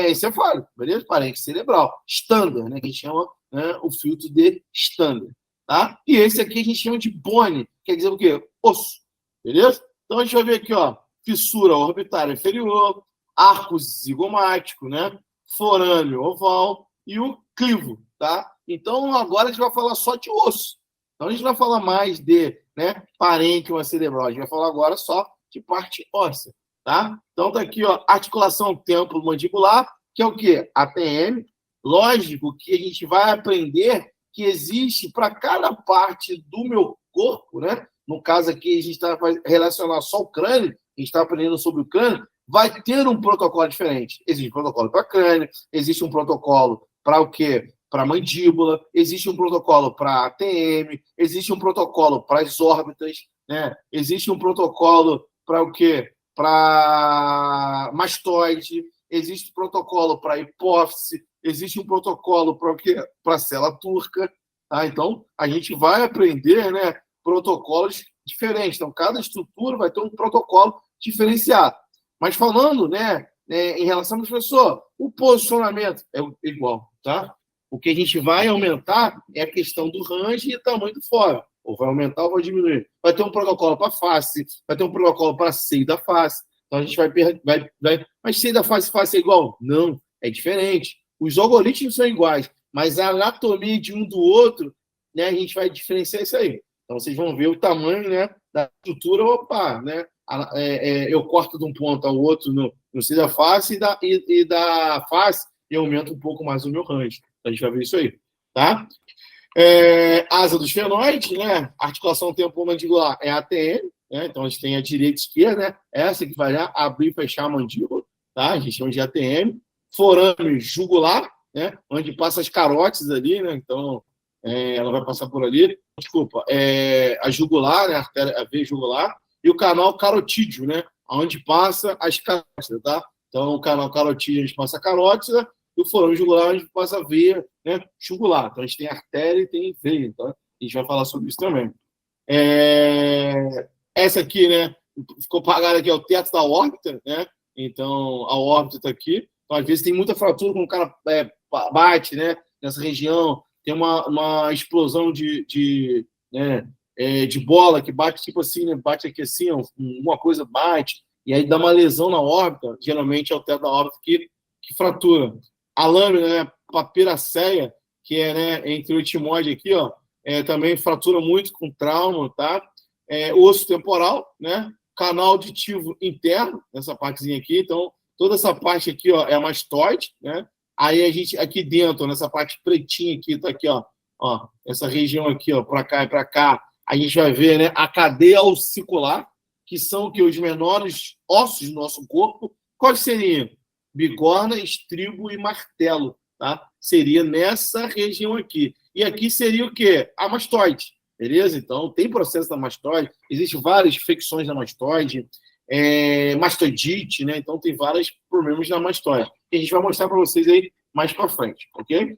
encefálico, beleza? Parênquima cerebral, standard, né, que a gente chama, né, o filtro de standard, tá? E esse aqui a gente chama de bone, quer dizer o quê? Osso, beleza? Então a gente vai ver aqui, ó, fissura orbitária inferior, arco zigomático, né, forâneo oval e o clivo, tá? Então agora a gente vai falar só de osso. Então a gente vai falar mais de, né, parênquima cerebral, a gente vai falar agora só de parte óssea, tá? Então tá aqui, ó, articulação temporomandibular, que é o quê? ATM. Lógico que a gente vai aprender que existe para cada parte do meu corpo, né? No caso aqui, a gente está relacionando só o crânio, a gente está aprendendo sobre o crânio, vai ter um protocolo diferente. Existe um protocolo para crânio, existe um protocolo para o quê? Para mandíbula, existe um protocolo para ATM, existe um protocolo para as órbitas, né? Existe um protocolo para o quê? Para mastoide, existe um protocolo para hipófise, existe um protocolo para o quê? Para célula turca. Tá? Então, a gente vai aprender, né, protocolos diferentes. Então, cada estrutura vai ter um protocolo diferenciado. Mas falando, né, em relação ao professor, o posicionamento é igual, tá? O que a gente vai aumentar é a questão do range e tamanho do fórum. Ou vai aumentar ou vai diminuir. Vai ter um protocolo para face, vai ter um protocolo para seio da face. Então a gente vai. Mas seio da face é igual? Não, é diferente. Os algoritmos são iguais, mas a anatomia de um do outro, né, a gente vai diferenciar isso aí. Então vocês vão ver o tamanho, né, da estrutura, opa, né? Eu corto de um ponto ao outro no seio da face e da face eu aumento um pouco mais o meu range. Então a gente vai ver isso aí, tá? Asa dos fenóides, né? Articulação temporomandibular é ATM, né? Então a gente tem a direita e a esquerda, né? Essa que vai abrir e fechar a mandíbula, tá? A gente chama de ATM. Forame jugular, né? Onde passa as carótides ali, né? Então ela vai passar por ali. Desculpa, a jugular, né? A veia jugular e o canal carotídeo, né? Onde passa as carótidas, tá? Então o canal carotídeo a gente passa a carótida e o forame jugular a gente passa a veia, né, jugular. Então, a gente tem artéria e tem veia. Então, a gente vai falar sobre isso também. Essa aqui, né, ficou apagada aqui, é o teto da órbita, né? Então, a órbita está aqui. Então, às vezes, tem muita fratura quando o cara bate, né, nessa região. Tem uma explosão né, de bola que bate tipo assim, né, bate aqui assim, uma coisa bate, e aí dá uma lesão na órbita, geralmente é o teto da órbita que fratura. A lâmina, né, papiracéia, que é, né, entre o etimoide aqui, ó, também fratura muito com trauma, tá? Osso temporal, né? Canal auditivo interno, nessa partezinha aqui. Então, toda essa parte aqui, ó, é a mastoide, né? Aí a gente, aqui dentro, nessa parte pretinha aqui, tá aqui, ó, essa região aqui, ó, para cá e para cá, a gente vai ver, né, a cadeia ossicular, que são que os menores ossos do nosso corpo. Quais seriam? Bigorna, estribo e martelo, tá? Seria nessa região aqui. E aqui seria o quê? A mastoide, beleza? Então, tem processo da mastoide, existem várias infecções da mastoide, mastoidite, né? Então, tem vários problemas na mastoide. E a gente vai mostrar para vocês aí mais para frente, ok?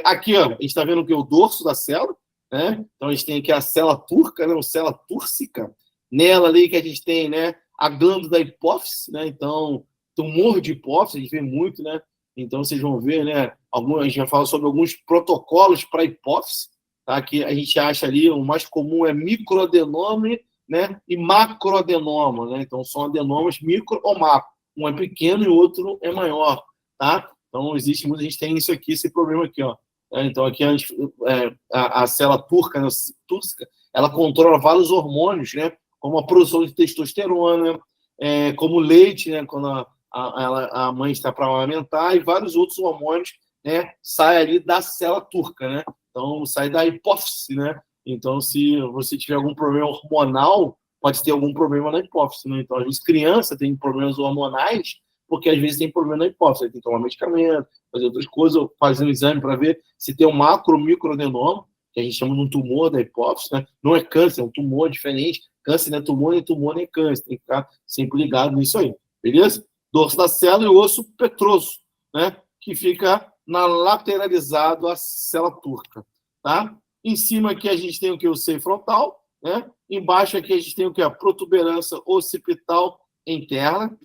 Aqui, ó, a gente está vendo o que? O dorso da célula, né? Então, a gente tem aqui a célula turca, né? A célula túrcica. Nela ali que a gente tem, né? A glândula da hipófise, né? Então, tumor de hipófise, a gente vê muito, né? Então, vocês vão ver, né? A gente vai falar sobre alguns protocolos para hipófise, tá? Que a gente acha ali, o mais comum é microadenoma, né? E macroadenoma, né? Então, são adenomas micro ou macro. Um é pequeno e o outro é maior, tá? Então, existe muita gente tem isso aqui, esse problema aqui, ó. Então, aqui a célula turca, né? Túrcica, ela controla vários hormônios, né? Como a produção de testosterona, como o leite, né? Quando a mãe está para amamentar, e vários outros hormônios, né, saem ali da célula turca, né? Então, sai da hipófise, né? Então, se você tiver algum problema hormonal, pode ter algum problema na hipófise, né? Então, às vezes, criança tem problemas hormonais, porque às vezes tem problema na hipófise, tem que tomar medicamento, fazer outras coisas, ou fazer um exame para ver se tem um macro microadenoma, que a gente chama de um tumor da hipófise, né? Não é câncer, é um tumor diferente. Câncer não é tumor, nem tumor, nem câncer. Tem que ficar sempre ligado nisso aí, beleza? Dorso da célula e o osso petroso, né? Que fica lateralizado à célula turca, tá? Em cima aqui a gente tem o que? O seio frontal, né? Embaixo aqui a gente tem o que? A protuberância occipital interna.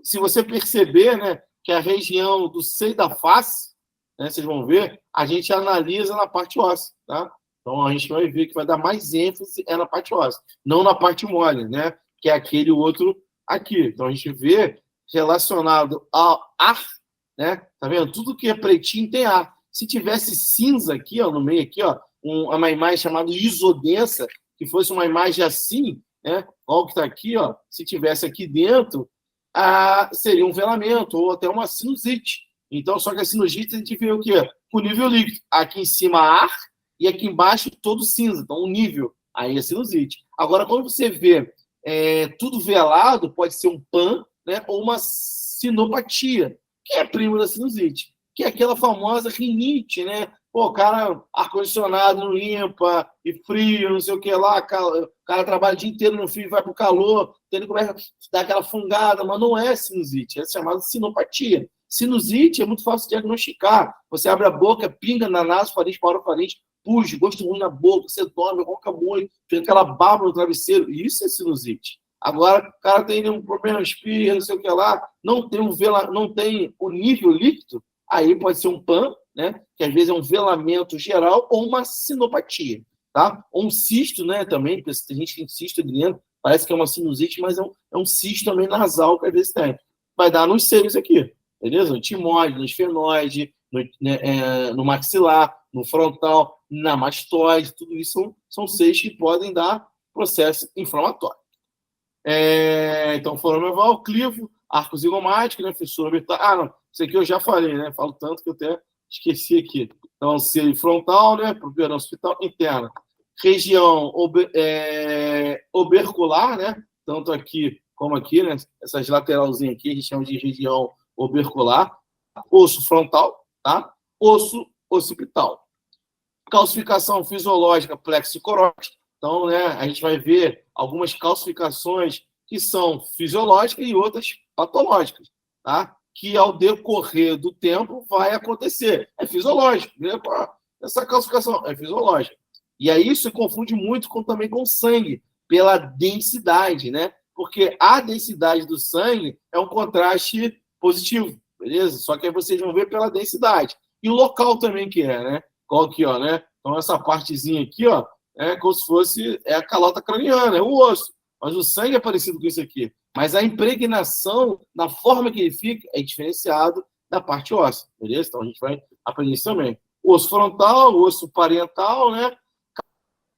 Se você perceber, né, que a região do seio da face, né, vocês vão ver, a gente analisa na parte óssea, tá? Então a gente vai ver que vai dar mais ênfase na parte óssea, não na parte mole, né? Que é aquele outro aqui. Então a gente vê relacionado ao ar, né? Tá vendo? Tudo que é pretinho tem ar. Se tivesse cinza aqui, ó, no meio aqui, ó, uma imagem chamada isodensa, que fosse uma imagem assim, né? Olha o que está aqui, ó. Se tivesse aqui dentro, seria um velamento ou até uma sinusite. Então, só que a sinusite a gente vê o quê? O nível líquido. Aqui em cima ar e aqui embaixo todo cinza. Então, um nível. Aí é sinusite. Agora, quando você vê tudo velado, pode ser um PAN, né? Ou uma sinopatia, que é primo da sinusite, que é aquela famosa rinite, né? Pô, o cara, ar-condicionado não limpa, e frio, não sei o que lá, o cara trabalha o dia inteiro no frio, vai pro calor, então ele começa a dar aquela fungada, mas não é sinusite, é chamada sinopatia. Sinusite é muito fácil de diagnosticar. Você abre a boca, pinga na nasofaringe, parofaringe, puxa, gosto ruim na boca, você dorme, ronca muito, fica aquela baba no travesseiro. Isso é sinusite. Agora, o cara tem um problema, espirra, não sei o que lá, não tem o nível líquido, aí pode ser um PAN, né? Que às vezes é um velamento geral ou uma sinopatia, tá? Ou um cisto, né? Também, tem gente que tem cisto dentro, parece que é uma sinusite, mas é um cisto também nasal que às vezes tem. Vai dar nos seios aqui, beleza? No timoide, no esfenoide, no maxilar, no frontal, na mastoide, tudo isso são seios que podem dar processo inflamatório. Então, forame oval, clivo, arco zigomático, né? Fissura orbital. Não, isso aqui eu já falei, né? Falo tanto que eu até esqueci aqui. Então, seio frontal, né? Protuberância hospital interna. Região obercular, né? Tanto aqui como aqui, né? Essas lateralzinhas aqui, a gente chama de região obercular. Osso frontal, tá? Osso occipital. Calcificação fisiológica plexo corótico. Então, né, a gente vai ver algumas calcificações que são fisiológicas e outras patológicas, tá? Que ao decorrer do tempo vai acontecer. É fisiológico, né? Essa calcificação é fisiológica. E aí isso se confunde muito também com o sangue, pela densidade, né? Porque a densidade do sangue é um contraste positivo, beleza? Só que aí vocês vão ver pela densidade. E o local também que é, né? Qual aqui, ó, né? Então, essa partezinha aqui, ó, é como se fosse a calota craniana, é o osso. Mas o sangue é parecido com isso aqui. Mas a impregnação, na forma que ele fica, é diferenciado da parte óssea, beleza? Então, a gente vai aprender isso também. O osso frontal, o osso parietal, né?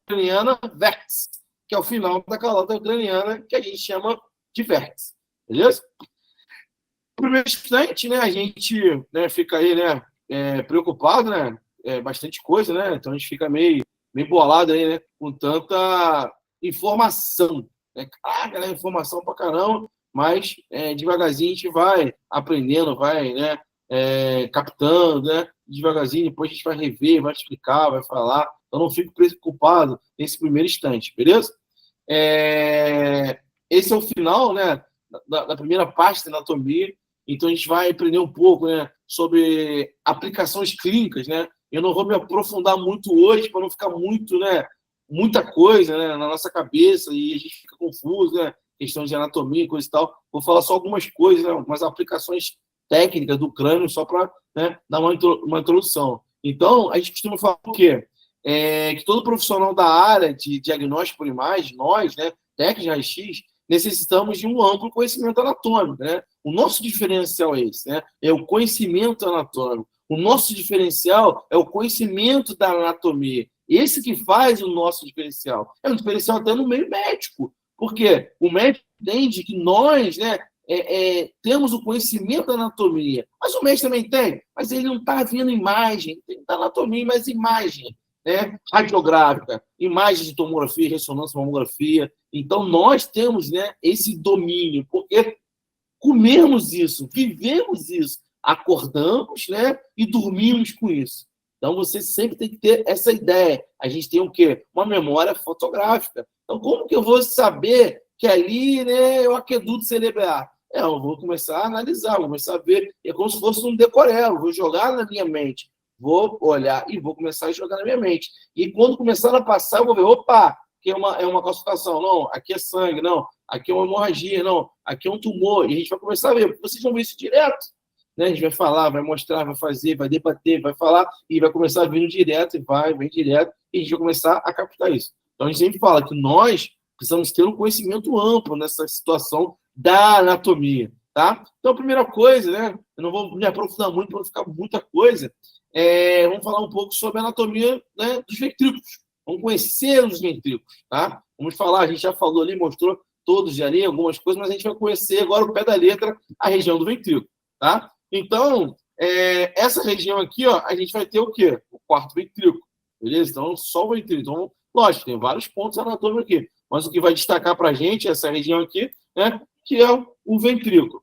Craniana, vértice, que é o final da calota craniana, que a gente chama de vértice, beleza? No primeiro instante, né, a gente, né, fica aí, né, preocupado, né, bastante coisa, né, então a gente fica meio bolado aí, né, com tanta informação, né, cara, informação pra caramba, mas devagarzinho a gente vai aprendendo, vai, né, captando, né, devagarzinho, depois a gente vai rever, vai explicar, vai falar, então não fico preocupado nesse primeiro instante, beleza? Esse é o final, né, da primeira parte da anatomia. Então a gente vai aprender um pouco, né, sobre aplicações clínicas, né? Eu não vou me aprofundar muito hoje para não ficar muito, né, muita coisa, né, na nossa cabeça e a gente fica confuso, né? Questão de anatomia, coisa e tal. Vou falar só algumas coisas, né, algumas aplicações técnicas do crânio só para, né, dar uma introdução. Então a gente costuma falar o quê? Que todo profissional da área de diagnóstico por imagem, nós, né, técnicos de raio-x, necessitamos de um amplo conhecimento anatômico, né? O nosso diferencial é esse, né? É o conhecimento anatômico. O nosso diferencial é o conhecimento da anatomia. Esse que faz o nosso diferencial. É um diferencial até no meio médico. Por quê? O médico entende que nós, né, temos o conhecimento da anatomia. Mas o médico também tem. Mas ele não está vendo imagem. Tem da anatomia, mas imagem, né, radiográfica, imagens de tomografia, ressonância, mamografia. Então, nós temos, né, esse domínio, porque comemos isso, vivemos isso, acordamos, né, e dormimos com isso. Então, você sempre tem que ter essa ideia. A gente tem o quê? Uma memória fotográfica. Então, como que eu vou saber que ali, né, é o aqueduto cerebral? Eu vou começar a analisar, vou começar a ver. É como se fosse um decoreba, vou jogar na minha mente. Vou olhar e vou começar a jogar na minha mente. E quando começar a passar, eu vou ver, opa, aqui é uma calcificação, não, aqui é sangue, não, aqui é uma hemorragia, não, aqui é um tumor. E a gente vai começar a ver, vocês vão ver isso direto. Né? A gente vai falar, vai mostrar, vai fazer, vai debater, vai falar, e vai começar a vir direto, e vem direto, e a gente vai começar a captar isso. Então a gente sempre fala que nós precisamos ter um conhecimento amplo nessa situação da anatomia. Tá? Então, a primeira coisa, né? Eu não vou me aprofundar muito para não ficar muita coisa. Vamos falar um pouco sobre a anatomia, né, dos ventrículos. Vamos conhecer os ventrículos, tá? Vamos falar, a gente já falou ali, mostrou todos ali algumas coisas, mas a gente vai conhecer agora o pé da letra, a região do ventrículo, tá? Então, essa região aqui, ó, a gente vai ter o quê? O quarto ventrículo, beleza? Então, só o ventrículo. Então, lógico, tem vários pontos anatômicos aqui, mas o que vai destacar para a gente, essa região aqui, né, que é o ventrículo.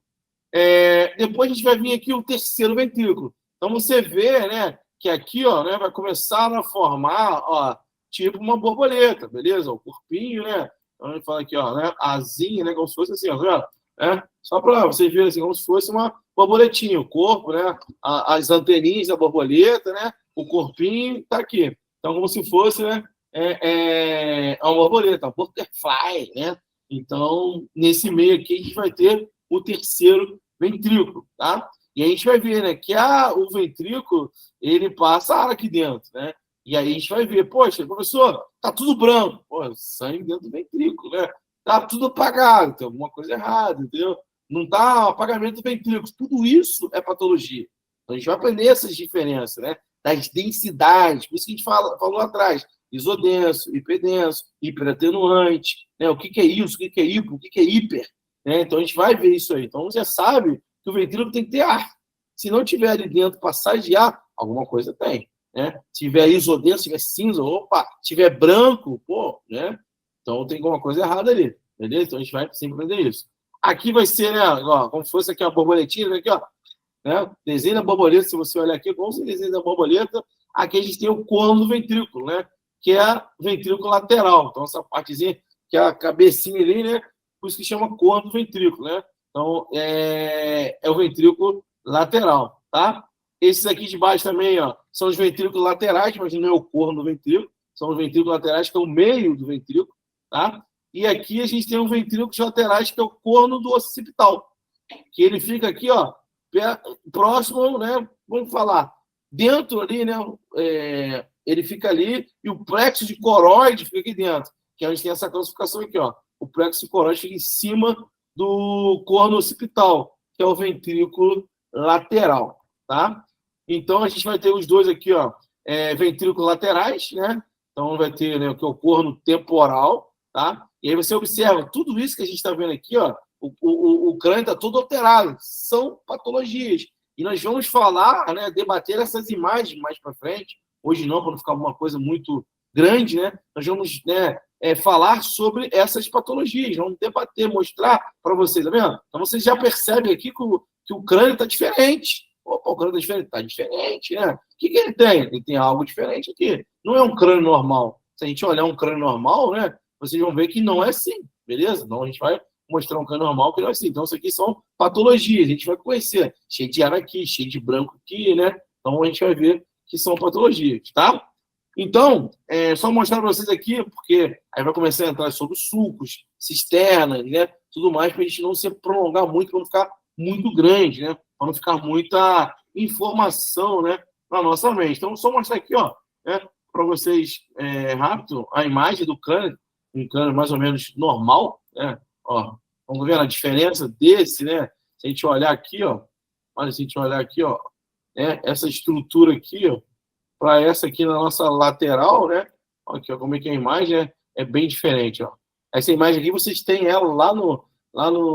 Depois a gente vai vir aqui o terceiro ventrículo. Então você vê, né, que aqui, ó, né, vai começar a formar, ó, tipo uma borboleta, beleza? O corpinho, né? Então a gente fala aqui, ó, né, asinha, né, como se fosse assim, ó, né? Só para vocês verem assim, como se fosse uma borboletinha, o corpo, né? As anteninhas da borboleta, né? O corpinho tá aqui. Então como se fosse, né, uma borboleta, um butterfly, né? Então nesse meio aqui a gente vai ter o terceiro ventrículo, tá? E a gente vai ver, né, que o ventrículo, ele passa ar aqui dentro, né? E aí a gente vai ver, poxa, professor, tá tudo branco. Pô, sangue dentro do ventrículo, né? Tá tudo apagado, tem alguma coisa errada, entendeu? Não tá apagamento do ventrículo. Tudo isso é patologia. Então a gente vai aprender essas diferenças, né? Das densidades, por isso que a gente falou lá atrás. Isodenso, hiperdenso, hiperatenuante, né? O que é isso, o que é hipo, o que é hiper. Né? Então a gente vai ver isso aí. Então você sabe que o ventrículo tem que ter ar. Se não tiver ali dentro passagem de ar, alguma coisa tem. Né? Se tiver isodenso, se tiver cinza, opa, se tiver branco, pô, né? Então tem alguma coisa errada ali. Beleza? Então a gente vai sempre aprender isso. Aqui vai ser, né? Ó, como se fosse aqui uma borboletinha, aqui, ó. Né? Desenho da borboleta, se você olhar aqui, como se desenho da borboleta, aqui a gente tem o corno do ventrículo, né? Que é o ventrículo lateral. Então, essa partezinha, que é a cabecinha ali, né? Por isso que chama corno do ventrículo, né? Então, é o ventrículo lateral, tá? Esses aqui de baixo também, ó, são os ventrículos laterais, mas não é o corno do ventrículo, são os ventrículos laterais, que é o meio do ventrículo, tá? E aqui a gente tem os ventrículos laterais, que é o corno do occipital, que ele fica aqui, ó, próximo, né? Vamos falar, dentro ali, né? Ele fica ali, e o plexo de coroide fica aqui dentro, que a gente tem essa classificação aqui, ó. O plexo de coroide fica em cima do corno occipital, que é o ventrículo lateral, tá? Então, a gente vai ter os dois aqui, ó, ventrículos laterais, né? Então, vai ter, né, o que é o corno temporal, tá? E aí você observa, tudo isso que a gente está vendo aqui, ó, o crânio está todo alterado, são patologias. E nós vamos falar, né, debater essas imagens mais para frente, hoje não, para não ficar uma coisa muito grande, né? Nós vamos, né, falar sobre essas patologias, vamos debater, mostrar para vocês, tá vendo? Então vocês já percebem aqui que o crânio está diferente. Opa, o crânio está diferente? Está diferente, né? O que ele tem? Ele tem algo diferente aqui. Não é um crânio normal. Se a gente olhar um crânio normal, né, vocês vão ver que não é assim, beleza? Então a gente vai mostrar um crânio normal que não é assim. Então isso aqui são patologias, a gente vai conhecer. Cheio de ar aqui, cheio de branco aqui, né? Então a gente vai ver que são patologias, tá? Então, só mostrar para vocês aqui, porque aí vai começar a entrar sobre sulcos, cisternas, né? Tudo mais, para a gente não se prolongar muito, para não ficar muito grande, né? Para não ficar muita informação, né? Na nossa mente. Então, só mostrar aqui, ó, né? Para vocês, rápido, a imagem do crânio, um crânio mais ou menos normal, né? Ó, vamos ver a diferença desse, né? Se a gente olhar aqui, ó, olha, se a gente olhar aqui, ó, né? Essa estrutura aqui, ó, para essa aqui na nossa lateral, né? Aqui, ó, como é que é a imagem é bem diferente, ó. Essa imagem aqui, vocês têm ela lá no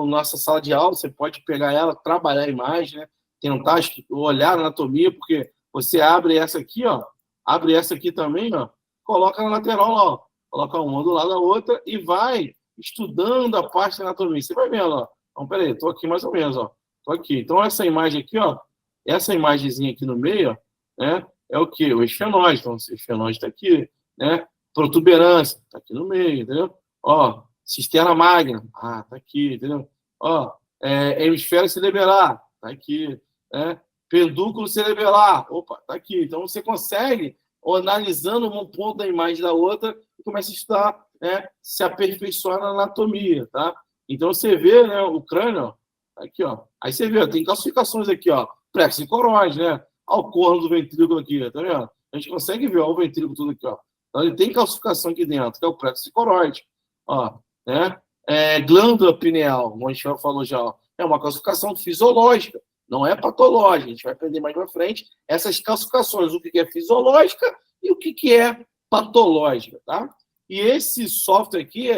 nossa sala de aula, você pode pegar ela, trabalhar a imagem, né? Tentar olhar a anatomia, porque você abre essa aqui, ó, abre essa aqui também, ó, coloca na lateral lá, ó, coloca uma do lado da outra e vai estudando a parte da anatomia. Você vai vendo, ó. Então, peraí, tô aqui mais ou menos, ó. Tô aqui. Então, essa imagem aqui, ó, essa imagenzinha aqui no meio, ó, né? É o quê? O esfenóide. Então, o esfenóide está aqui, né? Protuberância, está aqui no meio, entendeu? Ó, cisterna magna, tá aqui, entendeu? Ó, hemisfério cerebelar, tá aqui, né? Pedúnculo cerebelar, opa, tá aqui. Então, você consegue, analisando um ponto da imagem da outra, e começa a estudar, né? Se aperfeiçoar na anatomia, tá? Então, você vê, né, o crânio, ó, tá aqui, ó. Aí você vê, ó, tem classificações aqui, ó, plexo e coroide, né? Ao corno do ventrículo aqui, tá vendo? A gente consegue ver ó, o ventrículo tudo aqui, ó. Então, ele tem calcificação aqui dentro, que é o plexo coroide, ó, né? Glândula pineal, como a gente já falou já, ó, é uma calcificação fisiológica, não é patológica. A gente vai aprender mais pra frente essas calcificações, o que é fisiológica e o que é patológica, tá? E esse software aqui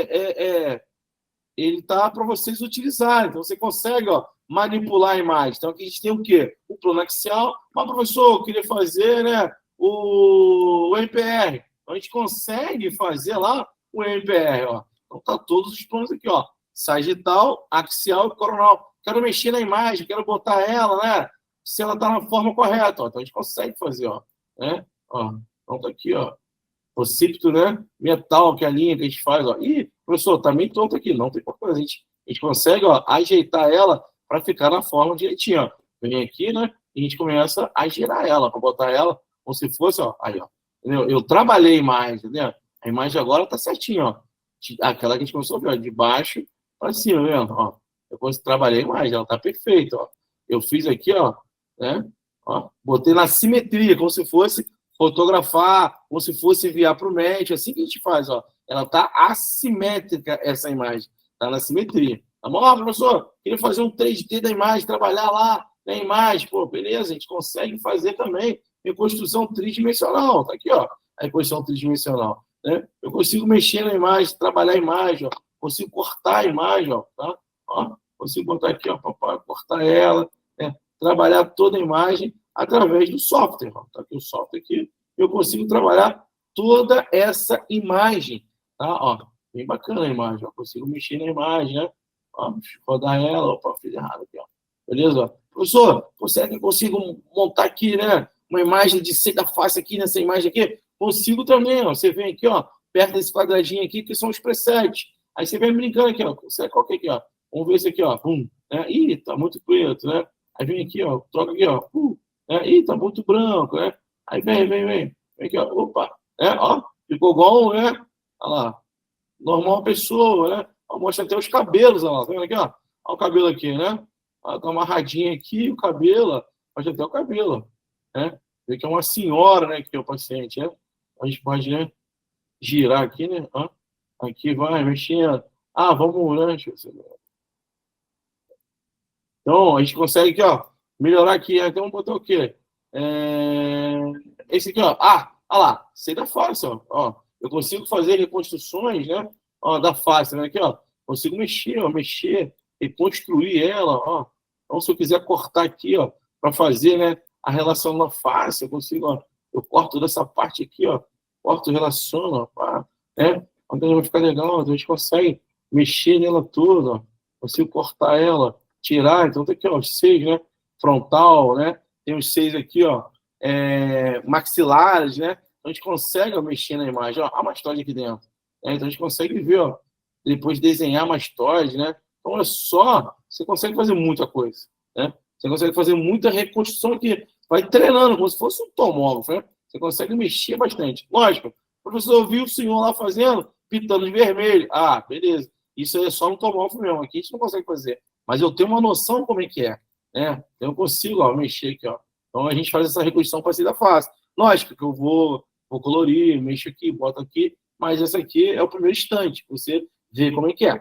ele tá para vocês utilizarem. Então, você consegue, ó, manipular a imagem. Então, aqui a gente tem o quê? O plano axial. Mas, professor, eu queria fazer, né, o MPR. Então, a gente consegue fazer lá o MPR, ó. Então, tá todos os planos aqui, ó. Sagital, axial e coronal. Quero mexer na imagem, quero botar ela, né, se ela tá na forma correta, ó. Então, a gente consegue fazer, ó. Né? Ó. Então, tá aqui, ó. Occipito, né? Metal, que é a linha que a gente faz, ó. Ih, professor, tá meio tonto aqui. Não tem importância. A gente consegue, ó, ajeitar ela para ficar na forma direitinho, ó. Vem aqui, né? E a gente começa a girar ela, para botar ela como se fosse, ó. Aí, ó. Entendeu? Eu trabalhei a imagem, entendeu? A imagem agora tá certinha, ó. Aquela que a gente começou a ver, ó, de baixo para cima, vendo? Ó. Depois trabalhei a imagem, ela tá perfeita, ó. Eu fiz aqui, ó, né? Ó, botei na simetria, como se fosse fotografar, como se fosse enviar para o médico, assim que a gente faz, ó. Ela tá assimétrica, essa imagem, tá na simetria. Tá bom, professor? Queria fazer um 3D da imagem, trabalhar lá na imagem. Pô, beleza, a gente consegue fazer também reconstrução tridimensional. Tá aqui, ó, a reconstrução tridimensional. Né? Eu consigo mexer na imagem, trabalhar a imagem, ó. Consigo cortar a imagem, ó, tá? Ó, consigo botar aqui, ó, papai, cortar ela, né? Trabalhar toda a imagem através do software. Ó. Tá aqui o software aqui. Eu consigo trabalhar toda essa imagem. Tá? Ó, bem bacana a imagem. Ó. Consigo mexer na imagem, né? Ó, rodar ela. Opa, fiz errado aqui. Ó. Beleza? Professor, será que eu consigo montar aqui, né? Uma imagem de da face aqui, nessa imagem aqui? Consigo também. Ó. Você vem aqui, ó, perto desse quadradinho aqui, que são os presets. Aí você vem brincando aqui, ó. Qual que é aqui, ó? Vamos ver esse aqui, ó. Né? Ih, tá muito preto, né? Aí vem aqui, ó. Troca aqui, ó. Ih, tá muito branco, né? Aí vem. Vem aqui, ó. Opa. Ó. Ficou bom, né? Olha lá. Normal pessoa, né? Ó, mostra até os cabelos, olha lá. Tá vendo aqui, ó? Olha o cabelo aqui, né? Ela tá amarradinha aqui, o cabelo, pode até o cabelo, né? Vê que é uma senhora, né, que é o paciente, né? A gente pode, né, girar aqui, né? Ó, aqui vai, mexendo. Ah, vamos, né? Deixa eu ver. Então, a gente consegue aqui, ó, melhorar aqui. Então, vamos botar o quê? Esse aqui, ó. Ah, olha lá. Sei da face, ó. Eu consigo fazer reconstruções, né? Ó, da face, né? Aqui, ó. Consigo mexer, ó, mexer, reconstruir ela, ó. Então, se eu quiser cortar aqui, ó, para fazer, né, a relação da face, eu consigo, ó. Eu corto dessa parte aqui, ó. Corto, relaciono, ó, pá, né? Então, vai ficar legal. Então, a gente consegue mexer nela toda, ó. Consigo cortar ela, tirar. Então, tem aqui, ó, os seis, né? Frontal, né? Tem os seis aqui, ó, maxilares, né? Então, a gente consegue, ó, mexer na imagem, ó, a mastoide aqui dentro. Né? Então, a gente consegue ver, ó, depois desenhar a mastoide, né? Então, olha só, você consegue fazer muita coisa, né? Você consegue fazer muita reconstrução aqui. Vai treinando, como se fosse um tomógrafo, né? Você consegue mexer bastante. Lógico, o professor viu o senhor lá fazendo, pintando de vermelho. Ah, beleza. Isso aí é só no tomógrafo mesmo. Aqui a gente não consegue fazer. Mas eu tenho uma noção de como é que é, né? Então, eu consigo, ó, mexer aqui, ó. Então, a gente faz essa reconstrução parecida fácil. Lógico que eu vou colorir, mexo aqui, boto aqui, mas essa aqui é o primeiro instante, você vê como é que é.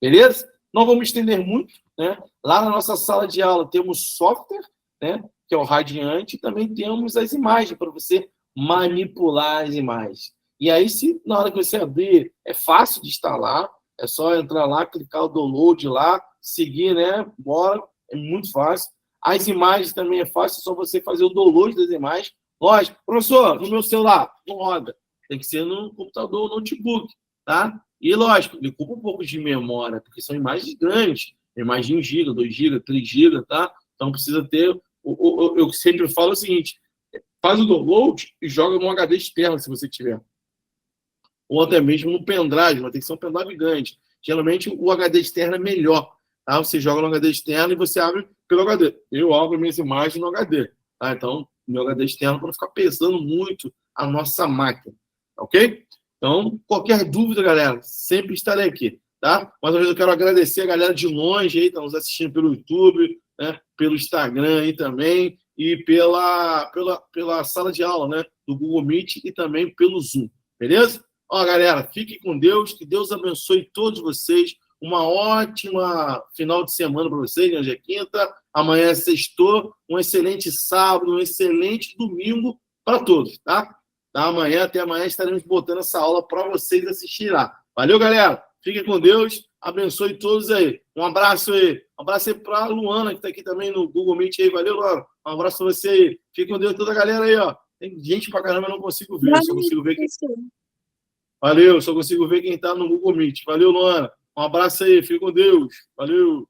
Beleza? Não vamos estender muito, né? Lá na nossa sala de aula temos software, né? Que é o Radiante, e também temos as imagens para você manipular as imagens. E aí, se na hora que você abrir, é fácil de instalar, é só entrar lá, clicar o download lá, seguir, né? Bora, é muito fácil. As imagens também é fácil, é só você fazer o download das imagens. Lógico, professor, no meu celular, não roda. Tem que ser no computador ou notebook, tá? E, lógico, ele ocupa um pouco de memória, porque são imagens grandes, imagens de 1 GB, 2 GB, 3 GB, tá? Então, precisa ter... Eu sempre falo o seguinte, faz o download e joga no HD externo, se você tiver. Ou até mesmo no pendrive, mas tem que ser um pendrive grande. Geralmente, o HD externo é melhor, tá? Você joga no HD externo e você abre pelo HD. Eu abro minhas imagens no HD, tá? Então, meu HD externo para não ficar pesando muito a nossa máquina, ok? Então, qualquer dúvida, galera, sempre estarei aqui, tá? Mais uma vez eu quero agradecer a galera de longe aí, que está nos assistindo pelo YouTube, né? Pelo Instagram aí também, e pela sala de aula, né? Do Google Meet e também pelo Zoom, beleza? Ó, galera, fiquem com Deus, que Deus abençoe todos vocês. Uma ótima final de semana para vocês, hoje é quinta, amanhã é sexto, um excelente sábado, um excelente domingo para todos, tá? Até amanhã estaremos botando essa aula para vocês assistirem lá. Valeu, galera. Fiquem com Deus. Abençoe todos aí. Um abraço aí. Um abraço aí para a Luana, que está aqui também no Google Meet aí. Valeu, Luana. Um abraço para você aí. Fiquem com Deus toda a galera aí, ó. Tem gente pra caramba, eu não consigo ver. Só consigo ver quem... Valeu, só consigo ver quem está no Google Meet. Valeu, Luana. Um abraço aí. Fique com Deus. Valeu.